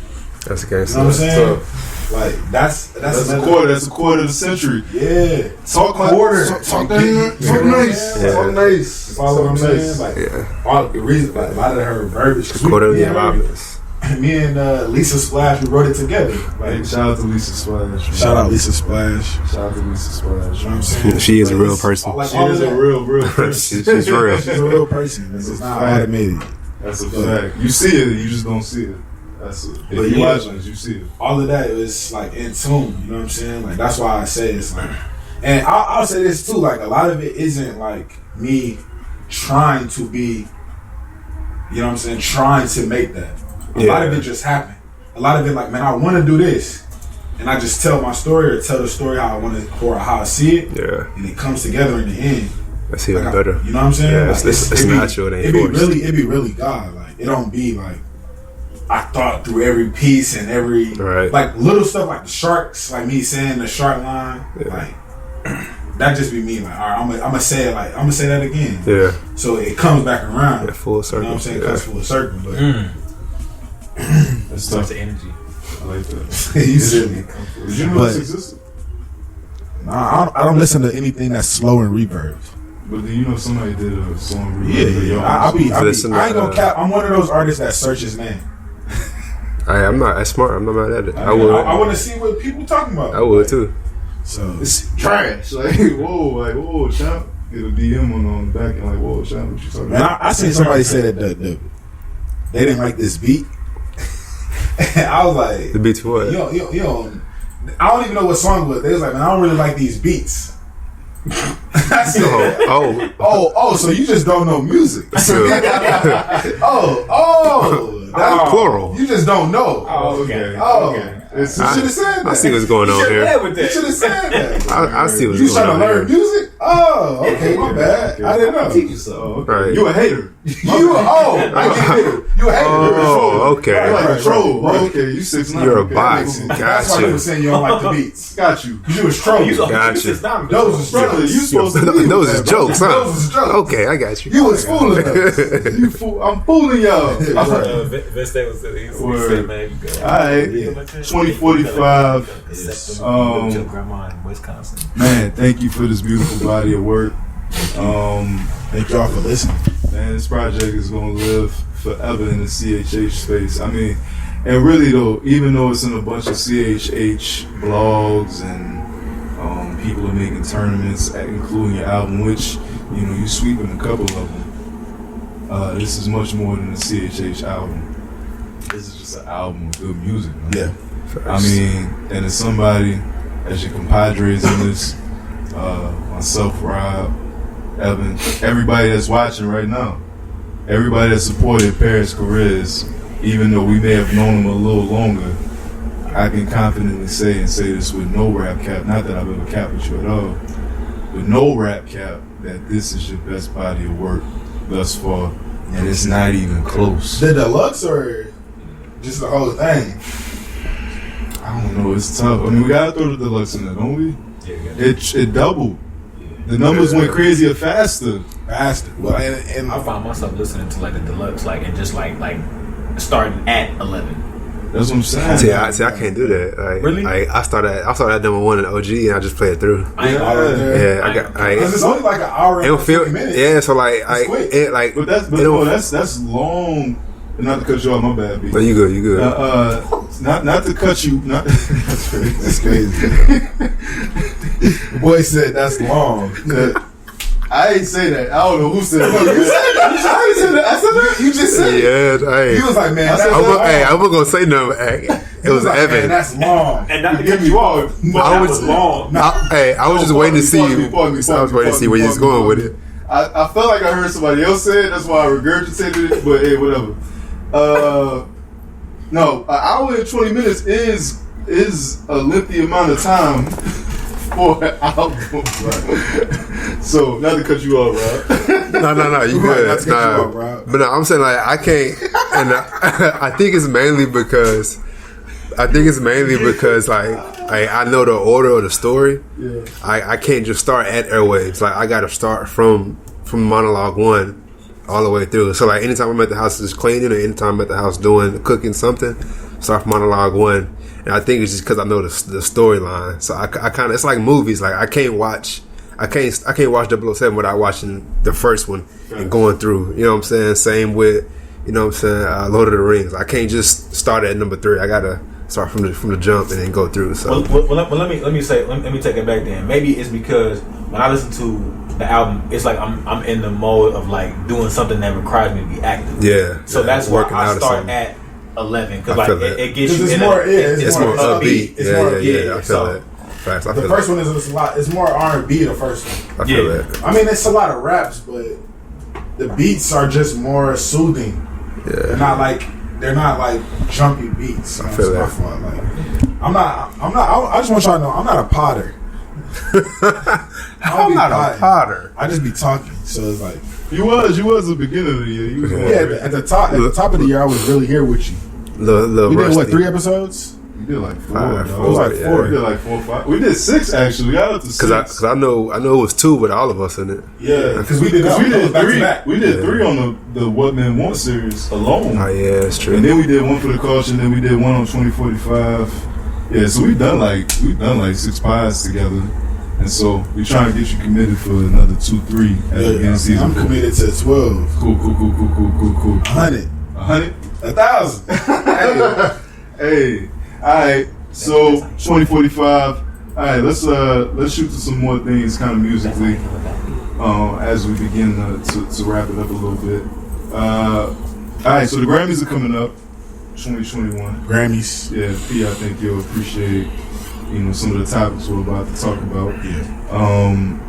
That's the case. You know what I'm saying? Tough. Like that's a quarter. That's a quarter of the century. Yeah, Talk quarter. Talk nice. Yeah. Talk nice. Follow what I'm saying? Like Yeah. all the reason, like a lot of her verbiage. A quarter of the allotments. Me and Lisa Splash, we wrote it together. Hey, Like, shout out to Lisa Splash. shout out Lisa Splash. Shout out to Lisa Splash. You know what I'm saying? She is a But real it's person. like She all is of a that. real person. She's real. She's a real person. It's not automated. That's a fact. You see it, you just don't see it. That's it. But If you yeah. watching it, you see it. All of that is like in tune. You know what I'm saying? Like that's why I say it's like, and I'll say this too. Like a lot of it isn't like me trying to be. You know what I'm saying? Trying to make that. A lot of it just happened. A lot of it like, man, I want to do this, and I just tell my story or tell the story how I want to or how I see it. Yeah. And it comes together in the end. That's even Like, better. You know what I'm saying? Yeah, Like, it's natural. It It ain't forced. be really God. Like it don't be like I thought through every piece and every Right. like little stuff like the sharks, like me saying the shark line, like that just be me. Like, all right, I'm gonna say it. Like I'm gonna say that again. Yeah. So it comes back around. Yeah, full You circle. know what I'm saying? It Yeah. comes full circle. But That's Such tough. the energy. I like that. you silly. Did you know But- this existed? Nah, I don't listen to anything that's slow and reverb. But do you know somebody did a song? Yeah. I Listen ain't to, gonna cap. I'm one of those artists that search his name. I'm not as smart. I'm not mad at it. I I would. want to see what people talking about. I would too. So It's trash. Like whoa, champ. Get a DM on the back and like, whoa, champ, what you talking man, about? I seen somebody say that they didn't like this beat. And I was like, The beats for what? you know, I don't even know what song it was. They was like, man, I don't really like these beats. I said, Oh, so you just don't know music. so, That's plural. You just don't know. Oh, okay. Oh. Okay. You should have said that. I see what's going on here. You should have said that. I see what's You going trying to on learn here. music? Oh, okay, my bad. Okay. I didn't know. Teach you so. Okay. Right. You a hater. I get it. You a hater. Oh, okay. You're like Right, a troll. right. Okay, you 6'9". You're a Okay, bot. that makes sense. That's why you were saying you don't like the beats. Got you. You was trolling. Gotcha. Those was Brother, jokes. you supposed to leave Those with is that, jokes, huh? Those was jokes. Okay, I got you. You was fooling us. You fool. I'm fooling y'all. Vince Day was he Word. said, man, you go. Alright, 2045. Your grandma in Wisconsin. Man, thank you for this beautiful body of work. Thank y'all for listening. Man, this project is gonna live forever in the CHH space. I mean, and really though, even though it's in a bunch of CHH blogs and people are making tournaments, including your album, which you sweeping a couple of them. This is much more than a CHH album. This is just an album with good music. Man. Yeah. I mean, and as somebody, as your compadres in this, myself, Rob, Evan, everybody that's watching right now, everybody that supported Parris Chariz, even though we may have known him a little longer, I can confidently say this with no rap cap, not that I've ever capped with you at all, with no rap cap, that this is your best body of work thus far, and it's not even close. The deluxe or just the whole thing? I don't know, it's tough. I mean, we gotta throw the deluxe in there, don't we? Yeah, It doubled. The numbers went crazier faster. Faster. Well, and I found myself listening to like the deluxe, like and just like starting at 11. That's what I'm saying. See, I can't do that. Like, Really? I started at number 1 in OG, and I just play it through. I ain't Yeah. right there. Yeah, I got. because it's only like an hour It don't and feel. 50 minutes. Yeah, so like, quick. But that's long. Not to cut you off, my bad, B. No, you good. You good. Not to cut you. Not that's crazy. That's crazy. The boy said that's long. I ain't say that. I don't know who said that. You said that. I ain't said that. I said that. You just said it. Yeah, hey. You was like, man, that's I'm long. not gonna say nothing. Hey, it was like, Evan. Man, that's long. And not to get you off, but I that was- was long. I was just waiting to see. Pardon me, I was waiting to see where you was going with it. I felt like I heard somebody else say it. That's why I regurgitated it. But hey, whatever. No, an hour and 20 minutes is a lengthy amount of time for an album. Right. So, not to cut you off, Rob. No, you Right, good. not to cut you off, Rob. But no, I'm saying like I can't, and I think it's mainly because like I know the order of the story. Yeah. I can't just start at Airwaves. Like I got to start from monologue 1 all the way through. So like anytime I'm at the house just cleaning, or anytime I'm at the house cooking something, start from monologue 1, and I think it's just because I know the storyline. So I kind of, it's like movies. Like I can't watch 007 without watching the first one and going through. You know what I'm saying? Same with, you know what I'm saying, Lord of the Rings. I can't just start at number 3. I gotta start from the jump and then go through. So let me take it back then. Maybe it's because when I listen to the album, it's like I'm in the mode of like doing something that requires me to be active. Yeah. So that's why I start at 11 because like it gets you it's in more, it's more upbeat. It's more upbeat. I feel that. Facts. The first one is a lot. It's more R&B. The first one. I feel that. I mean, it's a lot of raps, but the beats are just more soothing. Yeah. They're not like jumpy beats. I feel that. I just want y'all to know I'm not a potter. I'm not a potter. I just be talking. So it's like You was the beginning of the year. You was at the top of the year I was really here with you. We did what, 3 episodes? We did like 4. It was like 4. We did like 4 or 5. We did 6 actually. We got up to 6. Because I know it was 2 with all of us in it. Yeah, because we did 3. We did 3 on the What Men Want series alone. Oh yeah, that's true. And then we did 1 for the culture. And then we did 1 on 2045. Yeah, so we've done like 6 pies together. And so we trying to get you committed for another 2-3 at the beginning of season. I'm committed to 12. Cool. 100. 100. 1,000. Hey. All right. So 2045. All right. Let's shoot to some more things, kind of musically, as we begin to wrap it up a little bit. All right. So the Grammys are coming up, 2021. Grammys. Yeah, P. I think you'll appreciate, some of the topics we're about to talk about. Yeah.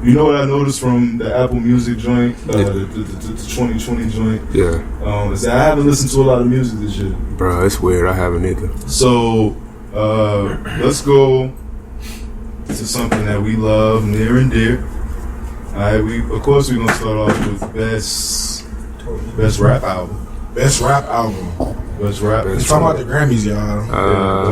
You know what I noticed from the Apple Music joint, the 2020 joint? Yeah. Is that I haven't listened to a lot of music this year. Bro, it's weird. I haven't either. So, let's go to something that we love near and dear. All right, we're gonna start off with best rap album. Best rap album. Best rap. Let's talk about the Grammys, y'all.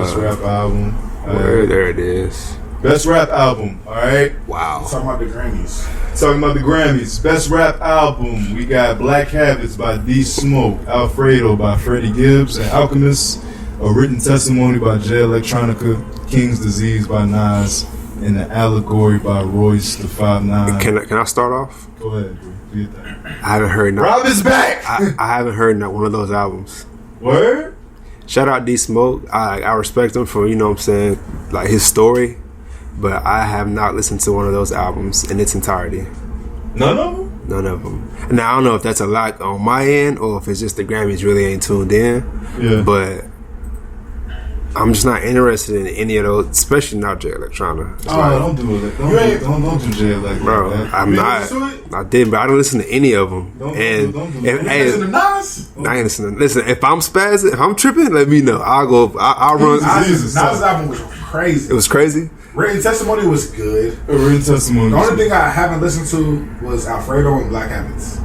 Best rap album. There it is. Best rap album. All right. Wow. Let's talk about the Grammys. Talking about the Grammys. Best rap album. We got Black Habits by D Smoke, Alfredo by Freddie Gibbs, and Alchemist. A Written Testimony by Jay Electronica, King's Disease by Nas, and The Allegory by Royce the 5'9". Can I start off? Go ahead, bro. Do your thing. I haven't heard Rob is back. I haven't heard not one of those albums. Word? Shout out D Smoke. I respect him for, what I'm saying, like his story, but I have not listened to one of those albums in its entirety. None of them? None of them. Now I don't know if that's a lot on my end or if it's just the Grammys really ain't tuned in. Yeah. But I'm just not interested in any of those, especially not Jay Electronica. Don't do it. Don't do Jay like bro, that. I'm not. I did, but I don't listen to any of them. Don't do it. Listen to Nas? I ain't listening. Listen, if I'm spazzing, if I'm tripping, let me know. I'll go. I'll run. Nas' album was crazy. It was crazy. Written Testimony was good. Written Testimony. The only thing I haven't listened to was Alfredo and Black Habits,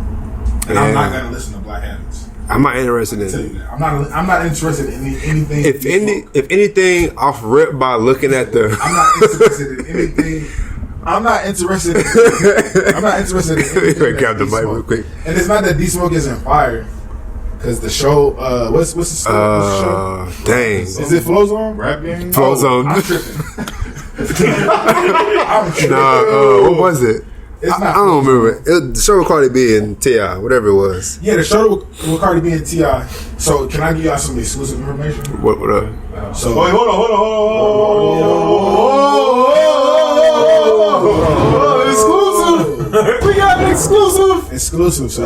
and I'm not gonna listen to Black Habits. I'm not interested in it. I'm not interested in anything. If anything, off rip by looking at the. I'm not interested in anything. I'm not interested in anything. Grab the mic real quick. And it's not that D Smoke isn't fire, because the show. What's the show? Dang. Is it Flow Zone? Rap Game? Flow Zone. I'm tripping. I'm tripping. What was it? I don't remember. The show with Cardi B and T.I., whatever it was. Yeah, the show with Cardi B and T.I. So, can I give y'all some exclusive information? What up? So, wait, hold on. Exclusive. We got an exclusive. Exclusive. So,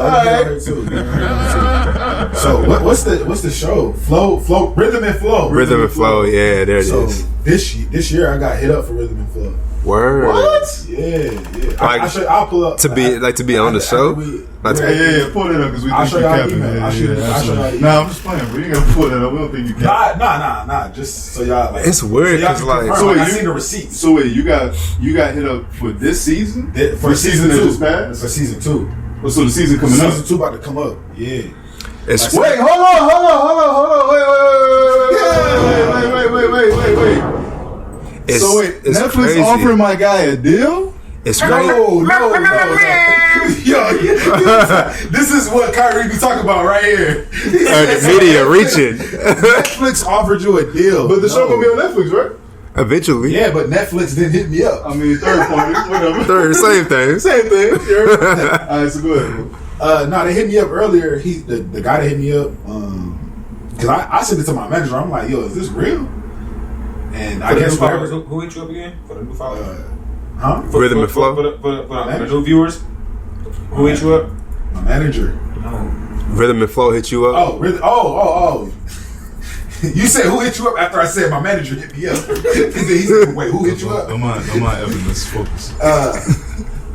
so what's the show? Flow, Rhythm and Flow. Rhythm and Flow. Yeah, there it is. This year I got hit up for Rhythm and Flow. Word. What? Yeah. Like, I'll pull up to be on the show. Yeah. Pull it up because we think you capping. I'll show y'all. Nah, I'm just playing, bro. You ain't gonna pull that up. We don't think you capping. Nah. Just so y'all like. It's weird because I seen the receipts. So wait, you got hit up for this season? For season 2. For season 2. Oh, so the season coming up. Season 2 about to come up. Yeah. Wait, hold on. Wait. It's Netflix crazy. offering my guy a deal? It's great. No. Yo, this is what Kyrie be talking about right here. The media reaching. Netflix offered you a deal. But the show gonna be on Netflix, right? Eventually. Yeah, but Netflix didn't hit me up. I mean, third party, whatever. Same thing. Same thing. Alright, so go ahead. No, they hit me up earlier. The guy that hit me up, because I sent it to my manager. I'm like, yo, is this real? And I guess whatever. Who hit you up again for the new followers? Rhythm and Flow. For the new viewers. Who hit you up? My manager. No. Rhythm and Flow hit you up. Oh, really? Oh. You said who hit you up after I said my manager hit me up. He said, wait, who hit you up? Don't mind evidence. Focus.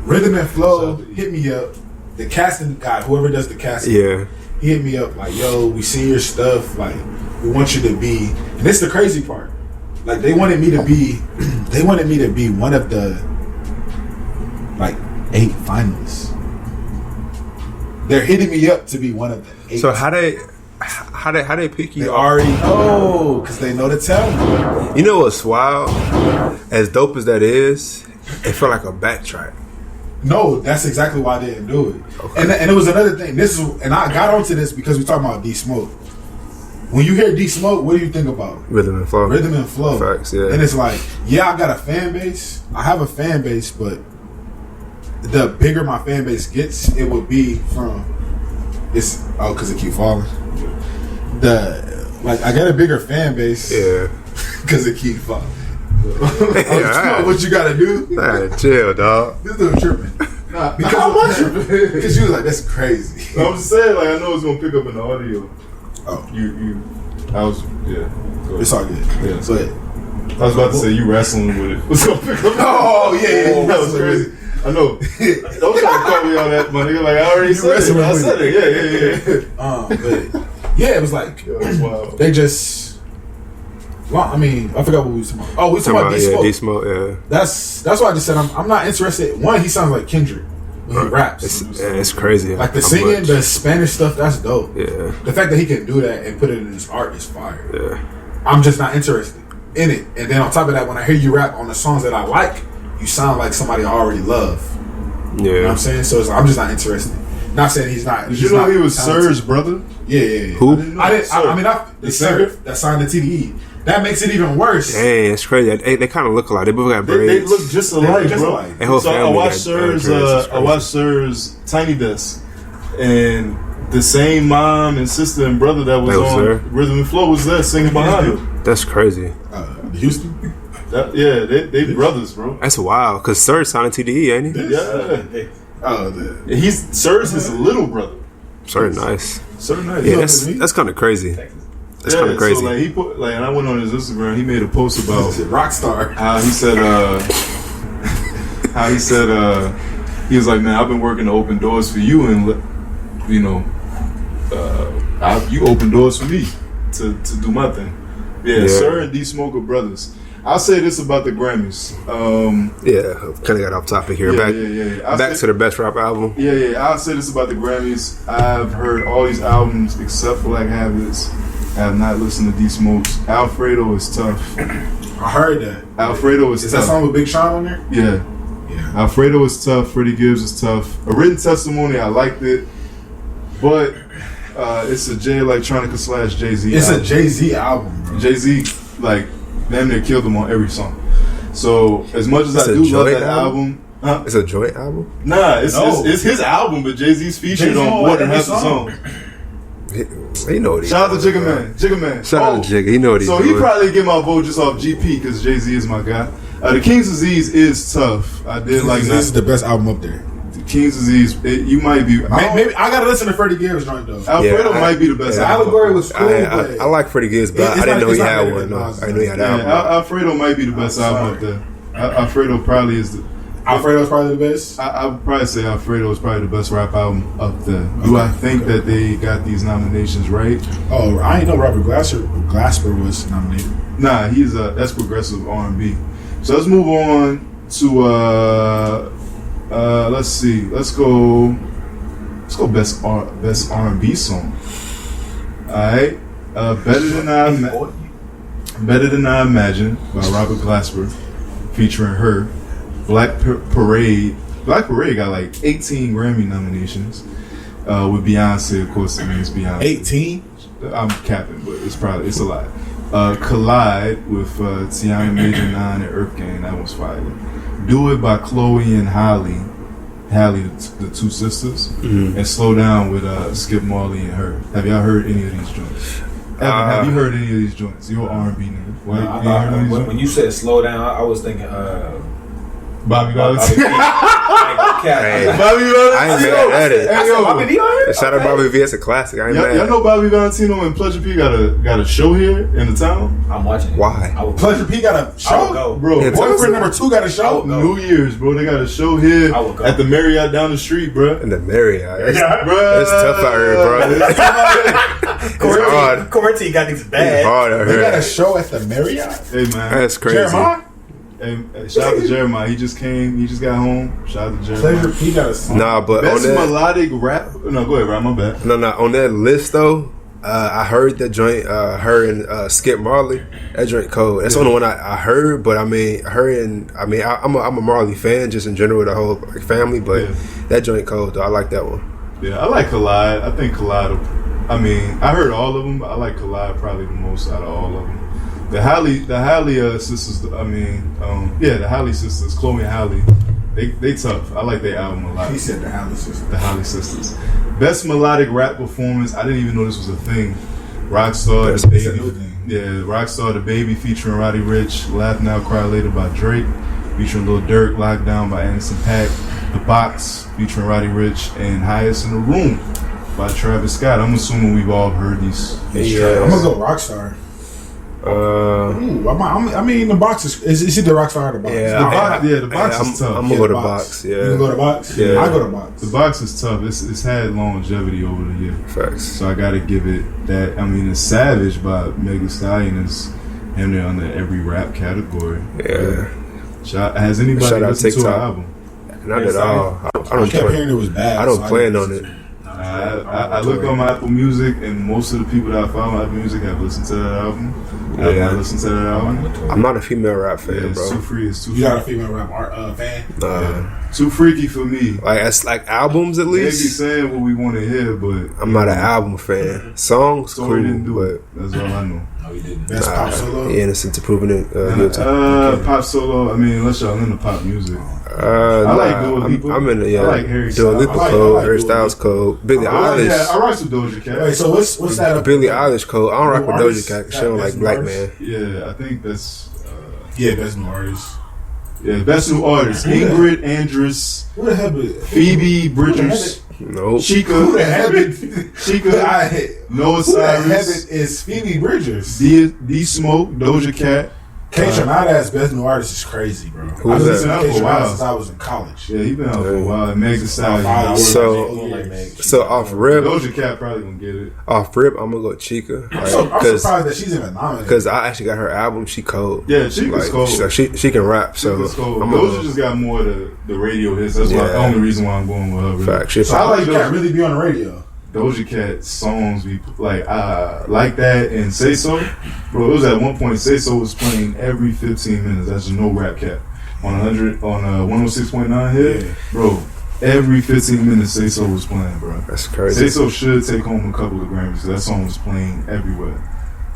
Rhythm and Flow hit me up. The casting guy, whoever does the casting, he hit me up like, yo, we seen your stuff. Like, we want you to be. And this is the crazy part. Like, they wanted me to be one of the like 8 finalists. They're hitting me up to be one of the 8. So how they pick you? They already know because they know the talent. You know what's wild? As dope as that is, it felt like a backtrack. No, that's exactly why they didn't do it. Okay. And it was another thing. And I got onto this because we talking about D Smoke. When you hear D Smoke, what do you think about? Rhythm and Flow. Rhythm and Flow. Facts, yeah. And it's like, yeah, I got a fan base. I have a fan base, but the bigger my fan base gets, it would be from because it keep falling. I got a bigger fan base. Yeah. Because it keep falling. Right. What you gotta do? Nah, chill, dog. This dude tripping. Nah, how much? Because you was like, that's crazy. I'm just saying, like, I know it's gonna pick up in the audio. Oh, Go ahead. it's all good. Yeah. So I was about to say you wrestling with it. What's gonna pick up? oh yeah, That was crazy. I know. Don't try to call me on that, my nigga. Like, I already said it. I said it. Yeah. But yeah, it was like Wow. they just. Well, I mean, I forgot what we was talking about. Oh, we was talking about D Smoke. D Smoke, yeah. That's why I just said I'm not interested. One, he sounds like Kendrick when he raps. It's crazy. Like the How singing, much. the Spanish stuff, that's dope. Yeah. The fact that he can do that and put it in his art is fire. Yeah. I'm just not interested in it. And then on top of that, when I hear you rap on the songs that I like, you sound like somebody I already love. Yeah. You know what I'm saying? So I'm just not interested. Not saying he's not. Did you know he was Sir's brother? Yeah. Who? The singer that signed the TDE. That makes it even worse. Dang, it's crazy. They kind of look alike. They both got braids. They look just alike, just bro. alike. Their whole So I family watched got Sir's. braids. It's I watched Sir's Tiny Desk, and the same mom and sister and brother that was on there? Rhythm and Flow was there singing behind him. That's crazy. Houston. They brothers, bro. That's wild. Cause Sir signed a TDE, ain't he? Yeah. He's Sir's his little brother. Sir, nice. Sir, nice. Yeah, that's kind of crazy. That's kind of crazy. So like he put and I went on his Instagram. He made a post about Rockstar. how he said he was like, man, I've been working to open doors for you, and you know, you open doors for me to do my thing. Yeah, Sir and D Smoke are brothers. I'll say this about the Grammys. Kind of got off topic here. Back to the best rap album. Yeah. I'll say this about the Grammys. I've heard all these albums except for Black Habits. I have not listened to D Smoke's. Alfredo is tough. I heard that. Alfredo is Is tough. that song with Big Sean on there? Yeah. Alfredo is tough. Freddie Gibbs is tough. A Written Testimony, I liked it, but it's a Jay Electronica / Jay-Z. It's album. a Jay-Z album, bro. Jay-Z, like, damn near killed him on every song. So as much as I do love that album, it's a joint album. Nah, it's his album, but Jay-Z's featured on more than half the song. He know what he's Shout out to doing, Jigga Man. Shout out to Jigga. He know what he's so doing. he probably get my vote just off GP because Jay-Z is my guy. The King's Disease is tough. I did like that. This is the best album up there. The King's Disease, you might be. Maybe I gotta listen to Freddie Gibbs joint though. Alfredo might be the best. Allegory was cool. I like Freddie Gibbs, but I didn't know he had one. I didn't know he had an album. Alfredo might be the best album up there. Alfredo probably is the. Alfredo's probably the best. I would probably say Alfredo is probably the best rap album up there. Do I think that they got these nominations right? Oh, I ain't know Robert Glasper was nominated. Nah, that's progressive R&B. So let's move on to let's see. Let's go best R&B song. All right, Better Than I Imagine by Robert Glasper, featuring her. Parade. Black Parade got like 18 Grammy nominations. With Beyonce, of course, it means Beyonce. 18? I'm capping, but it's a lot. Collide with Tiana Major 9 and Earth Gang. That was fire. Do It by Chloe and Halle, the two sisters, and Slow Down with Skip Marley and her. Have y'all heard any of these joints? Evan, have you heard any of these joints? You're an R&B nigga. When you said Slow Down, I was thinking Bobby Valentino. Bobby Valentino. I ain't mad at it. Hey, yo. Bobby V on here? Shout out Bobby V. It's a classic. I ain't mad. Y'all know Bobby Valentino and Pleasure P got a show here in the town? I'm watching it. Why? Pleasure P got a I show? would go. Bro, Yeah, Boyfriend number 2 got a show? New Year's, bro. They got a show here I would go. at the Marriott down the street, bro. In the Marriott. Bro. It's tough out here, bro. It's hard. Corty got these It's bad. hard out They got a here. show at the Marriott? Hey, man. That's crazy. Jeremiah? Hey, shout out to Jeremiah. He just came. He just got home. Shout out to Jeremiah. Pleasure P got a song. Nah, but Best on that, melodic rap. No, go ahead, Rob. My bad. no, on that list though, I heard that joint. Her and Skip Marley. That joint cold. That's the only one I heard. But I mean, I'm a Marley fan just in general, the whole family. But that joint cold though. I like that one. Yeah, I like Collide. I think Collide. I mean, I heard all of them, but I like Collide probably the most out of all of them. The Halle sisters. I mean, the Halle sisters, Chloe and Halle. They tough. I like their album a lot. He said the Halle sisters. The Halle sisters. Best melodic rap performance. I didn't even know this was a thing. Rockstar the Baby. Yeah, Rockstar the Baby featuring Roddy Ricch. Laugh Now Cry Later by Drake featuring Lil Durk. Lockdown by Anderson .Paak. The Box featuring Roddy Ricch and Highest in the Room by Travis Scott. I'm assuming we've all heard these Yeah. I'm going to go Rockstar. Ooh, I mean, the Box is it the Rockstar or the Box? Yeah, The Box is tough. I'm gonna go to Box. You Yeah, can go to Box? Yeah. I go to Box. The Box is tough. It's had longevity over the year. facts. So I gotta give it that. I mean, it's Savage by Megan Thee Stallion is in there under every rap category. Yeah, Has anybody Shout out listened to her TikTok. album? not at all. I I don't kept plan. hearing it was bad. I don't so plan didn't on listen it. to I looked on my Apple Music, and most of the people that I follow on Apple Music have listened to that album. I have not listened to that album. I'm not a female rap fan, Yeah, it's bro. too free. It's too You free. got a female rap fan? Too freaky for me. Like it's like albums at They be least. saying what we want to hear, but I'm not an album fan. Songs so cool, he didn't do but it. That's all I know. No, he didn't. Best pop solo? innocent to proving it. Guilty. Pop solo. I mean, unless y'all into pop music. I Nah, like Dua Lipa. I'm in the I like Harry Dua Styles. Lipa I like code, Harry Dua Styles code, Billie I Eilish. rock with Doja Cat. Wait, so what's that? Billie Eilish code. I don't rock with New Doja artist? Cat. She don't like Best black artist? man. Yeah, I think that's Yeah, best new artist. best new artist. Ingrid Andress, Who the hell is Phoebe Bridgers, Nope. Chica, Who the hell is Noah Who the hell Cyrus, is Phoebe Bridgers? D Smoke, Doja Cat. K Tronada as best new artist is crazy, bro. Who's I've that? listened to Been out K for a Tronada while. since I was in college. Yeah, he been out for a while. And Meg Thee Stallion. So off rip, Doja Cat probably gonna get it. I'm gonna go Chica. I'm surprised that she's even nominated. Because I actually got her album. She cold. Yeah, Chica's cold. She can rap. So Chica's cold. I'm Doja gonna just got more of the radio hits. That's why the only reason why I'm going with her. Really. fact. She So I fine. like you can't really be on the radio. Doja Cat songs be like that and Say So, bro. It was at one point Say So was playing every 15 minutes. That's just no rap cap on 106.9 here, Yeah. bro. Every 15 minutes Say So was playing, bro. That's Say crazy. So should take home a couple of Grammys. That song was playing everywhere.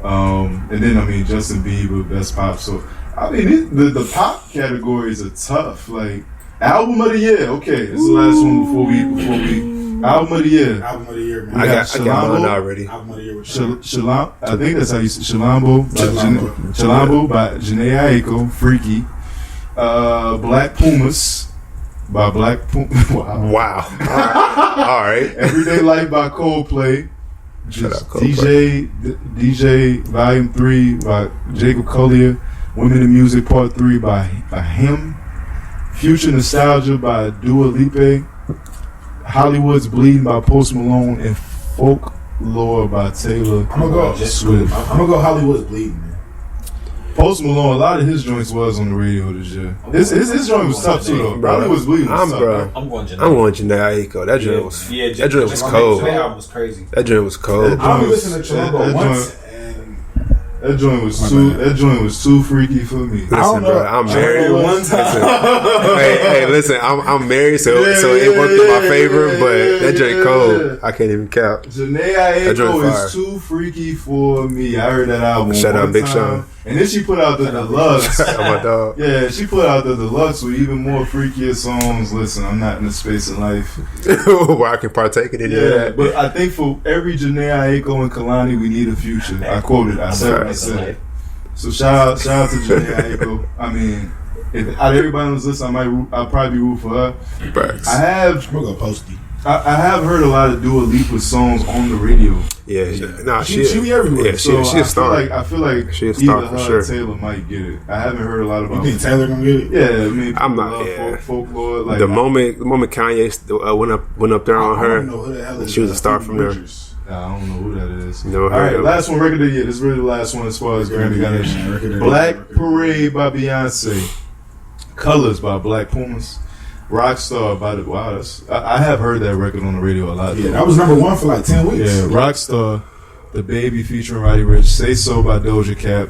And then I mean Justin Bieber, best pop. So I mean the pop categories are tough. Like album of the year. Okay, this is the last one before we. Album of the year. Album of the year, man. I got Shalambo. mine already. Album of the year with Shalambo, I think that's how you say Shalambo by Janae Aiko, Freaky. Black Pumas by Black Pumas. Wow. All right. Everyday Life by Coldplay. Shut up, Coldplay. DJ Volume 3 by Jacob Collier. Women in Music Part 3 by him. Future Nostalgia by Dua Lipa. Hollywood's Bleeding by Post Malone, and Folklore by Taylor I'm gonna go Swift. I'm gonna go Hollywood's Bleeding, man. Post Malone, a lot of his joints was on the radio this year. His joint was tough too, though. Bro, Hollywood's Bleeding was tough, bro. I'm going Janae. I'm going Janae Aiko. That joint was that joint was cold. That album was crazy. That joint was cold. That I only listened to Chilombo once, and That joint was too freaky for me. Listen, bro, I'm married. one time. Hey, Hey, listen, I'm married, so it worked in my favor. But that drink cold. I can't even count. Janae Aiko is too freaky for me. I heard that album. Shout out Big time. Sean. And then she put out the deluxe. My dog. Yeah, she put out the deluxe with even more freakier songs. Listen, I'm not in the space in life where I can partake in it. Yeah, but I think for every Janae Aiko and Kalani, we need a future. I quoted. I said what I said. So shout out to Janae Aiko. I mean, if out of everybody on this list, I'll probably root for her. Facts. I'm gonna go Posty. I have heard a lot of Dua Lipa songs on the radio. Yeah, she be everywhere. Yeah, she a star. I feel like she a star either for her sure. or Taylor might get it. I haven't heard a lot about. You think Taylor gonna get it? Yeah, I mean, I'm not. Yeah. Folklore. Like the moment Kanye went up there on I her, don't know who the hell is she was a star from there. I don't know who that is. Never All heard right, of last one, record of the year. This is really the last one as far as Grammy Nominations. Black Parade by Beyonce. Colors by Black Pumas. Rockstar by the I have heard that record on the radio a lot. Yeah, that was #1 for like 10 weeks. Yeah, Rockstar, The Baby featuring Roddy Ricch, Say So by Doja Cat,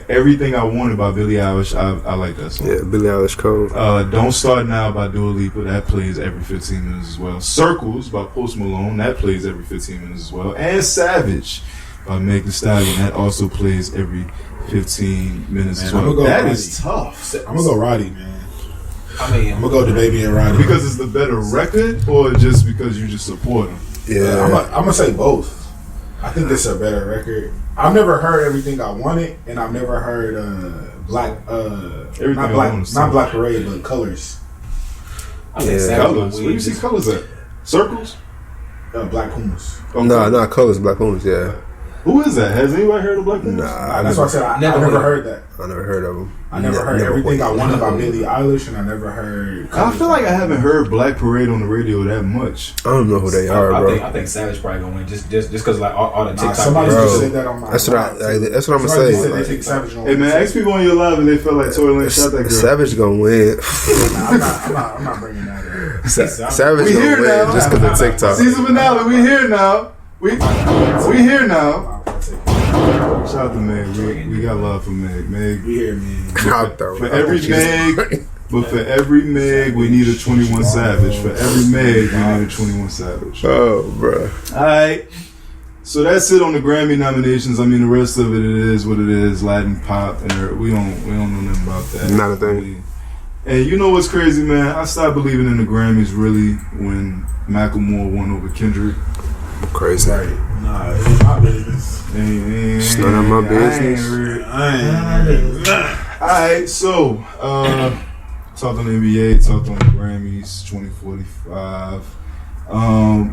Everything I Wanted by Billie Eilish. I like that song. Yeah, Billie Eilish cold. Don't Start Now by Dua Lipa, that plays every 15 minutes as well. Circles by Post Malone, that plays every 15 minutes as well. And Savage by Meg Thee Stallion, that also plays every 15 minutes as well. That is tough. I'm gonna go Roddy, man. I mean, I'm gonna go to Baby and Roddy because it's the better record, or just because you just support him? Yeah, I'm gonna say both. I think it's a better record. I've never heard Everything I Wanted, and I've never heard Black Parade, but Colors. I think Colors. Where do you see Colors at? Circles? Black Pumas. Okay. No, Colors, Black Pumas. Yeah. Who is that? Has anybody heard of Black Pumas? Nah, that's why I said I never heard that. I never heard of them. I never heard Everything I Wanted by Billie Eilish, and I never heard. I feel like I haven't heard Black Parade on the radio that much. I don't know who they are, bro. I think Savage probably gonna win just because like all the TikTok. Somebody just said that on my. That's what I'm gonna say. They think Savage gonna hey man, ask people on your live and they felt like Tory Lane shot that girl. Savage gonna win. I'm not bringing that up. Savage we gonna here win now. just because of TikTok. Season finale, we here now. We here now. Shout out to Meg. We got love for Meg. Meg, We here, man. for every Meg, but for every Meg, we need a 21 Savage. For every Meg, we need a 21 Savage. Oh, bro. All right. So that's it on the Grammy nominations. I mean, the rest of it is what it is. Latin pop, and we don't know nothing about that. Not a thing. And you know what's crazy, man? I stopped believing in the Grammys really when Macklemore won over Kendrick. Crazy. Right. Nah, it ain't my business. It's none of my business. Alright, so talked on the NBA, talked on the Grammys 2045.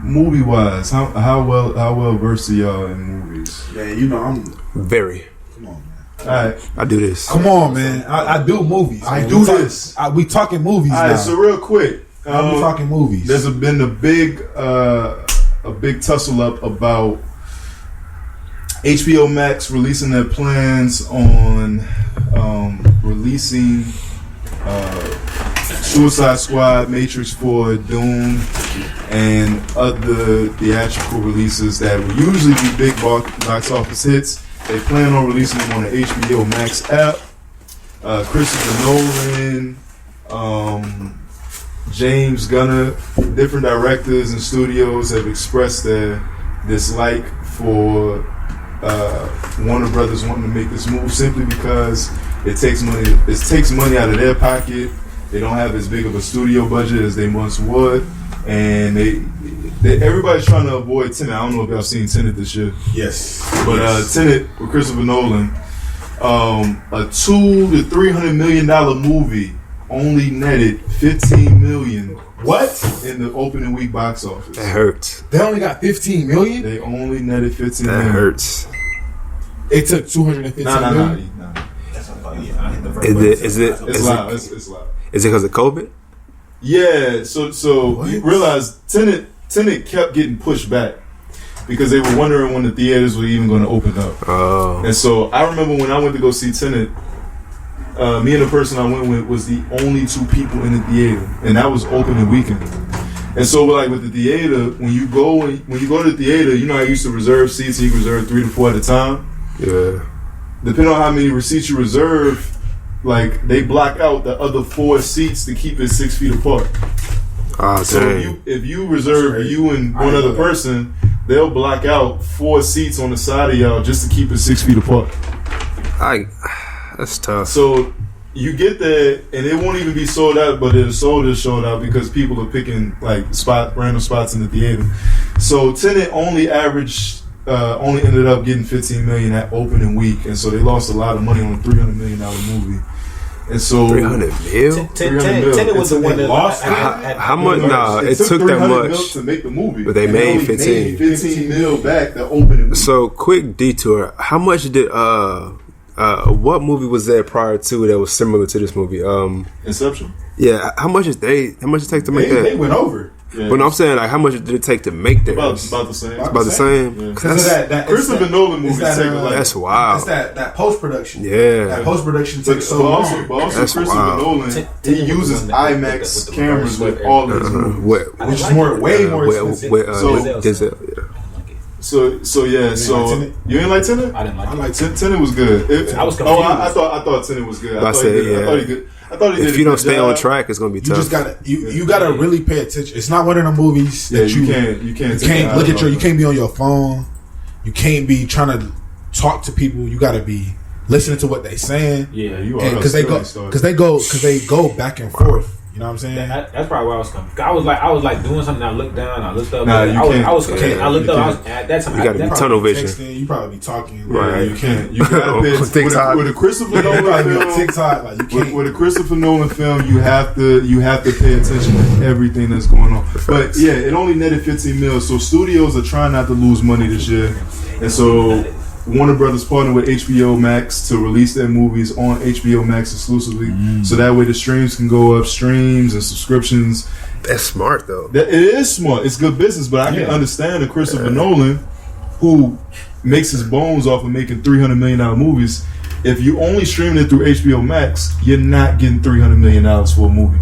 Movie wise, how well versed are y'all in movies? Man, you know I'm Very. Come on, man. Alright. I do this. Come on, man. I do movies. I man. do this. We talking movies now. Alright, so real quick. We talking movies. There's been a big tussle up about HBO Max releasing their plans on releasing Suicide Squad, Matrix 4, Doom, and other theatrical releases that would usually be big box office hits. They plan on releasing them on the HBO Max app. Christopher Nolan, James Gunn, different directors and studios have expressed their dislike for Warner Brothers wanting to make this move simply because it takes money out of their pocket. They don't have as big of a studio budget as they once would, and everybody's trying to avoid Tenet. I don't know if y'all seen Tenet this year. Yes. But Tenet with Christopher Nolan, a $200 to $300 million movie only netted $15 million. What? In the opening week box office. That hurts. They only got 15 million? They only netted 15 That million. hurts. It took 215 million? No. Is it? It's loud. It's loud. Is it because of COVID? Yeah, so you realize Tenet kept getting pushed back because they were wondering when the theaters were even going to open up. Oh. And so I remember when I went to go see Tenet, me and the person I went with was the only two people in the theater, and that was opening weekend. And so, like with the theater, when you go to the theater, you know I used to reserve seats. So you can reserve 3 to 4 at a time. Yeah. Depending on how many seats you reserve, like they block out the other 4 seats to keep it 6 feet apart. Oh, So dang. if you reserve you and I one know other that. person, they'll block out 4 seats on the side of y'all just to keep it 6 feet apart. That's tough. So you get there and it won't even be sold out, but it's sold out because people are picking like random spots in the theater. So Tenet only ended up getting 15 million at opening week, and so they lost a lot of money on a $300 million movie. And so 300 mil? 300 mil. Tenet was the one that lost. How much? Nah, it took that 300 mil much. to make the movie, But they And made only 15. 15 mil back the opening week. So, quick detour. How much did what movie was there prior to that was similar to this movie? Inception. Yeah. How much did it take to make They that? went over. Yeah. But no, I'm saying like, how much did it take to make that? About the same. About the same. Yeah. Because of that Christopher Nolan movies it's that, take like That's wild. It's that post production. Yeah. That post production But takes so also long. That's Christopher wild. Nolan, he uses IMAX cameras with all of his movies. Which is way more expensive. Denzel. Yeah. So like Tenet? you ain't like Tenet? I didn't like I it. like Tenet was good. I was confused. I thought Tenet was good. I said, yeah. I thought he did. If you don't stay on track, it's gonna be You tough. just gotta you gotta really pay attention. It's not one of the movies Yeah, that you can't you take can't it look out at your of you can't be on your phone. You can't be trying to talk to people. You gotta be listening to what they saying. Yeah, you are. Because they go back and forth. You know what I'm saying? That's probably where I was coming. I was like doing something. I looked down. I looked up. Nah, you can't. I was confused. I looked You up. can't. At that time, You gotta be that- tunnel vision. Texting, you probably be talking. Right, Like, you can't. You gotta pay On TikTok. with a Christopher You Nolan probably be on film. TikTok. Like you can't. With a Christopher Nolan film, you have to pay attention to everything that's going on. But yeah, it only netted 15 mil. So studios are trying not to lose money this year, and so Warner Brothers partnered with HBO Max to release their movies on HBO Max exclusively. So that way the streams can go up, streams and subscriptions. That's smart though. It is smart. It's good business, but I can understand a Christopher Nolan who makes his bones off of making $300 million movies. If you only streaming it through HBO Max, you're not getting $300 million for a movie.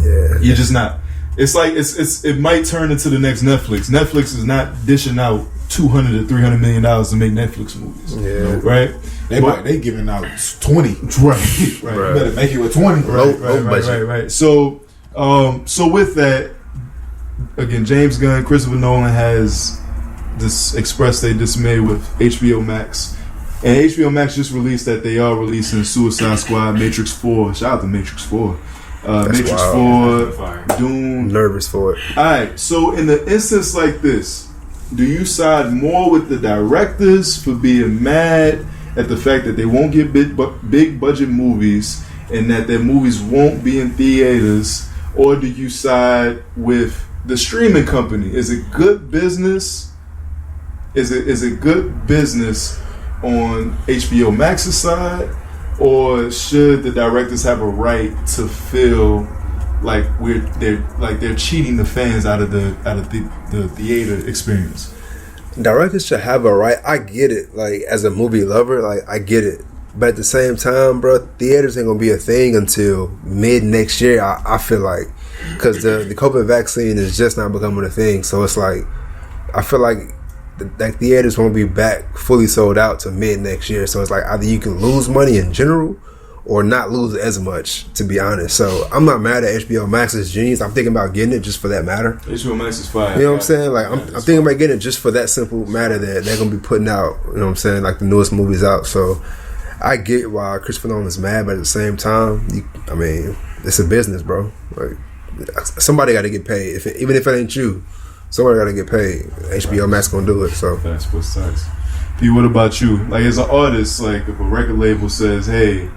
Yeah. You're just not. It's like it might turn into the next Netflix. Netflix is not dishing out $200 to $300 million to make Netflix movies. Yeah. Right. They giving out 20. Right. You better make it with 20. Right. So with that, again, James Gunn, Christopher Nolan has expressed their dismay with HBO Max. And HBO Max just released that they are releasing Suicide Squad, Matrix 4. Shout out to Matrix 4. Matrix wild. 4, Doom. Nervous for it. Alright, so in an instance like this, do you side more with the directors for being mad at the fact that they won't get big budget movies and that their movies won't be in theaters, or do you side with the streaming company? Is it good business? Is it good business on HBO Max's side, or should the directors have a right to feel like they're cheating the fans out of the theater experience? Directors should have a right. I get it. Like, as a movie lover, like, I get it. But at the same time, bro, theaters ain't gonna be a thing until mid next year. I feel like, because the COVID vaccine is just not becoming a thing. So it's like, I feel like the theaters won't be back fully sold out to mid next year. So it's like, either you can lose money in general or not lose as much, to be honest. So I'm not mad at HBO Max's genius. I'm thinking about getting it just for that matter. HBO Max is fire. You know what I'm saying? Like, I'm thinking about getting it just for that simple matter that they're gonna be putting out, you know what I'm saying, like the newest movies out. So I get why Christopher Nolan is mad, but at the same time, I mean, it's a business, bro. Like, somebody got to get paid. Even if it ain't you, somebody got to get paid. HBO Max gonna do it. So that's what sucks. P, what about you? Like, as an artist, like if a record label says, "Hey,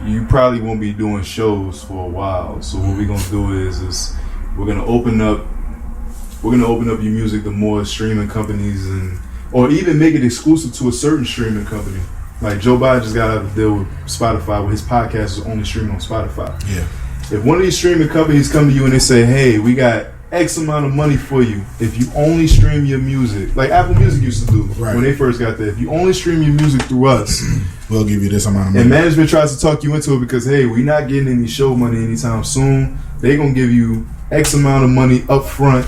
you probably won't be doing shows for a while, so what we're gonna do is we're gonna open up your music to more streaming companies, or even make it exclusive to a certain streaming company." Like Joe Biden just got out of a deal with Spotify where his podcast is only streaming on Spotify. Yeah. If one of these streaming companies come to you and they say, "Hey, we got X amount of money for you if you only stream your music," like Apple Music used to do when they first got there. If you only stream your music through us, we'll give you this amount of money. And management tries to talk you into it because, hey, we're not getting any show money anytime soon. They're gonna give you X amount of money up front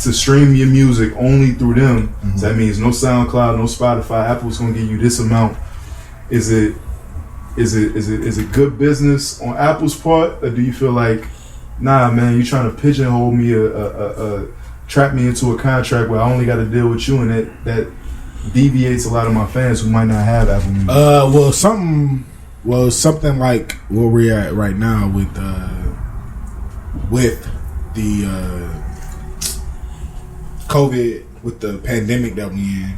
to stream your music only through them. So that means no SoundCloud, no Spotify. Apple's gonna give you this amount. Is it is it good business on Apple's part, or do you feel like, nah, man, you trying to pigeonhole me, trap me into a contract where I only got to deal with you, and that deviates a lot of my fans who might not have Apple Music? Something like where we're at right now with the COVID, with the pandemic that we in,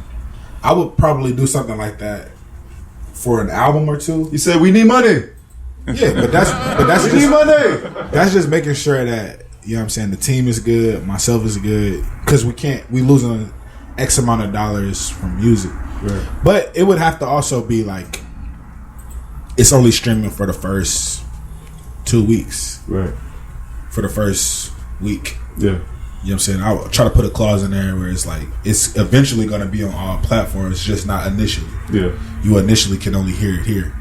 I would probably do something like that for an album or two. You said we need money. Yeah, but that's We just need money. that's just making sure that, you know what I'm saying, the team is good, myself is good, because we losing X amount of dollars from music. Right. But it would have to also be like, it's only streaming for the first 2 weeks. Right. For the first week. Yeah. You know what I'm saying? I'll try to put a clause in there where it's like, it's eventually going to be on all platforms, just not initially. Yeah. You initially can only hear it here.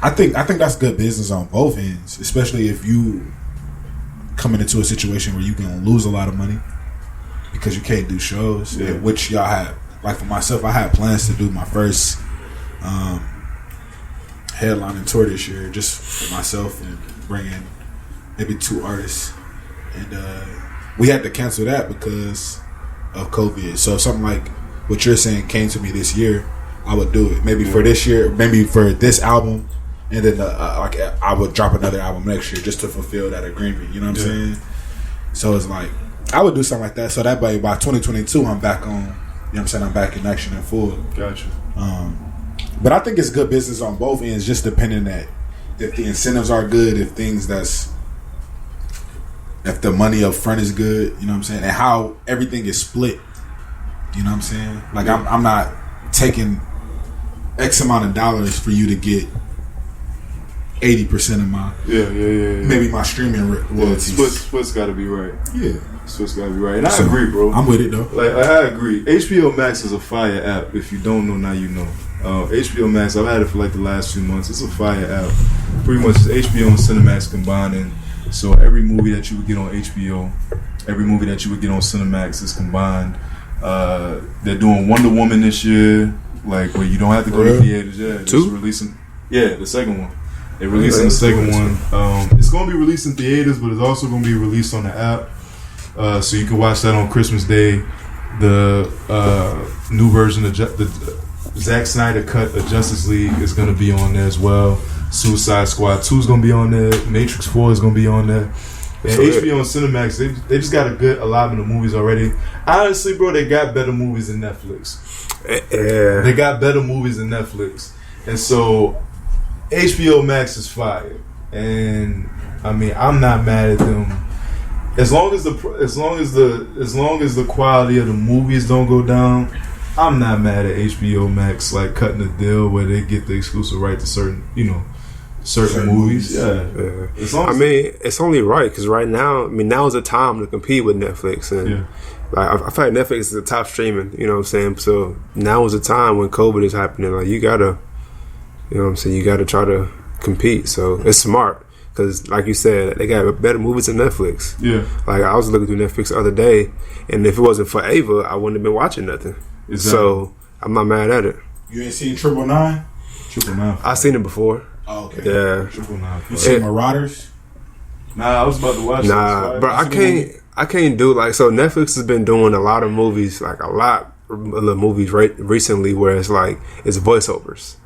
I think that's good business on both ends, especially if you coming into a situation where you can lose a lot of money because you can't do shows, which y'all had. Like for myself, I had plans to do my first headlining tour this year, just for myself, and bring in maybe 2 artists, and we had to cancel that because of COVID. So if something like what you're saying came to me this year, I would do it. Maybe for this year, maybe for this album, and then like I would drop another album next year just to fulfill that agreement. You know what I'm saying? So it's like I would do something like that. So that by 2022, I'm back on. You know what I'm saying? I'm back in action in full. Gotcha. But I think it's good business on both ends, just depending that if the incentives are good, if the money up front is good, you know what I'm saying, and how everything is split. You know what I'm saying? Like I'm not taking X amount of dollars for you to get 80% of my maybe my streaming royalties. Split's got to be right. Yeah, Split's got to be right, and I agree, bro. I'm with it though. Like I agree. HBO Max is a fire app. If you don't know, now you know. HBO Max, I've had it for like the last few months. It's a fire app. Pretty much it's HBO and Cinemax combining. So every movie that you would get on HBO, every movie that you would get on Cinemax is combined. They're doing Wonder Woman this year, like where you don't have to go to theaters. Yeah, just releasing. Yeah, the second one. They're releasing the second one. It's going to be released in theaters, but it's also going to be released on the app. So you can watch that on Christmas Day. The new version of the Zack Snyder cut of Justice League is going to be on there as well. Suicide Squad 2 is going to be on there. Matrix 4 is going to be on there. And HBO and Cinemax, they just got a good allotment of movies already. Honestly, bro, they got better movies than Netflix. Yeah. They got better movies than Netflix. And so HBO Max is fire. And I mean, I'm not mad at them. As long as the quality of the movies don't go down, I'm not mad at HBO Max like cutting a deal where they get the exclusive right to certain movies. Yeah. As long as it's only right because right now, now is the time to compete with Netflix, and like I feel like Netflix is the top streaming. You know what I'm saying? So now is the time when COVID is happening. Like you gotta, you know what I'm saying? You gotta try to compete. So it's smart. Because, like you said, they got better movies than Netflix. Yeah. Like, I was looking through Netflix the other day, and if it wasn't for Ava, I wouldn't have been watching nothing. Exactly. So, I'm not mad at it. You ain't seen 999? 999. I seen it before. Oh, okay. Yeah. 999. You seen Marauders? Nah, I was about to watch Nah, bro, I can't do, like, so Netflix has been doing a lot of movies, like, a lot of movies recently where it's, like, it's voiceovers.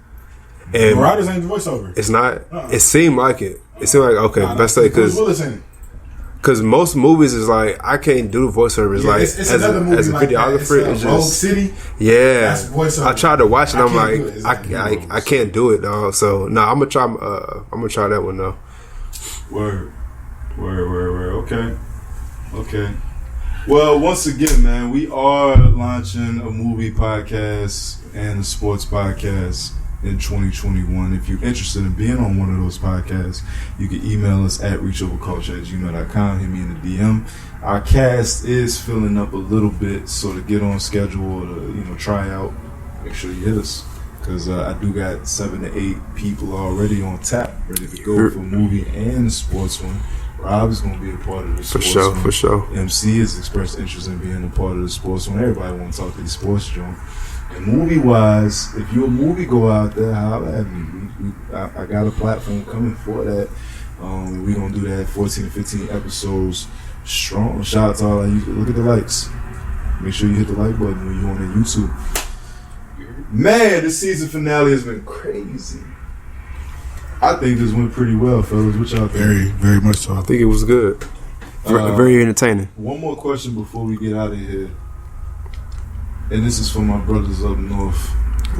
And Marauders ain't voiceover. It's not. It seemed like it. It seemed like, okay, best say because most movies is like I can't do voiceovers like it's as a videographer. It's Rogue just City. Yeah, that's voiceover. I tried to watch it. And I'm like, I can't do it, dog. So no, I'm gonna try. I'm gonna try that one though. Word. Okay. Well, once again, man, we are launching a movie podcast and a sports podcast in 2021. If you're interested in being on one of those podcasts, you can email us at reachoverculture@gmail.com. Hit me in the DM. Our cast is filling up a little bit, so to get on schedule or to try out, make sure you hit us because I do got 7 to 8 people already on tap, ready to go for movie and sports one. Rob is going to be a part of the sports one. For sure. MC has expressed interest in being a part of the sports one. Everybody wants to talk to the sports joint. And movie wise, if you're a movie go out there, holler at me. I got a platform coming for that. We're gonna do that 14 to 15 episodes strong. Shout out to all you. Look at the likes. Make sure you hit the like button when you're on the YouTube. Man, this season finale has been crazy. I think this went pretty well, fellas. What y'all think? Very, very much so. I think it was good. Very entertaining. One more question before we get out of here. And this is for my brothers up north.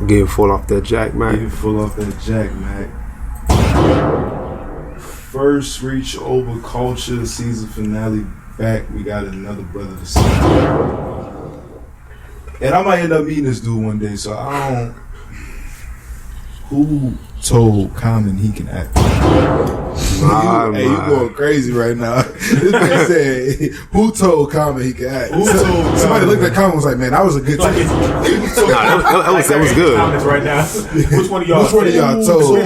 Getting full off that Jack, man. Getting full off that Jack, Mac. First Reach Over Culture season finale back. We got another brother to see. And I might end up meeting this dude one day, so I don't. Who told Common he can act? Hey, you going crazy right now. This man said, who told Common he could act? Somebody looked at Common and was like, man, that was a good take. That was good. Comments right now. Which one of y'all told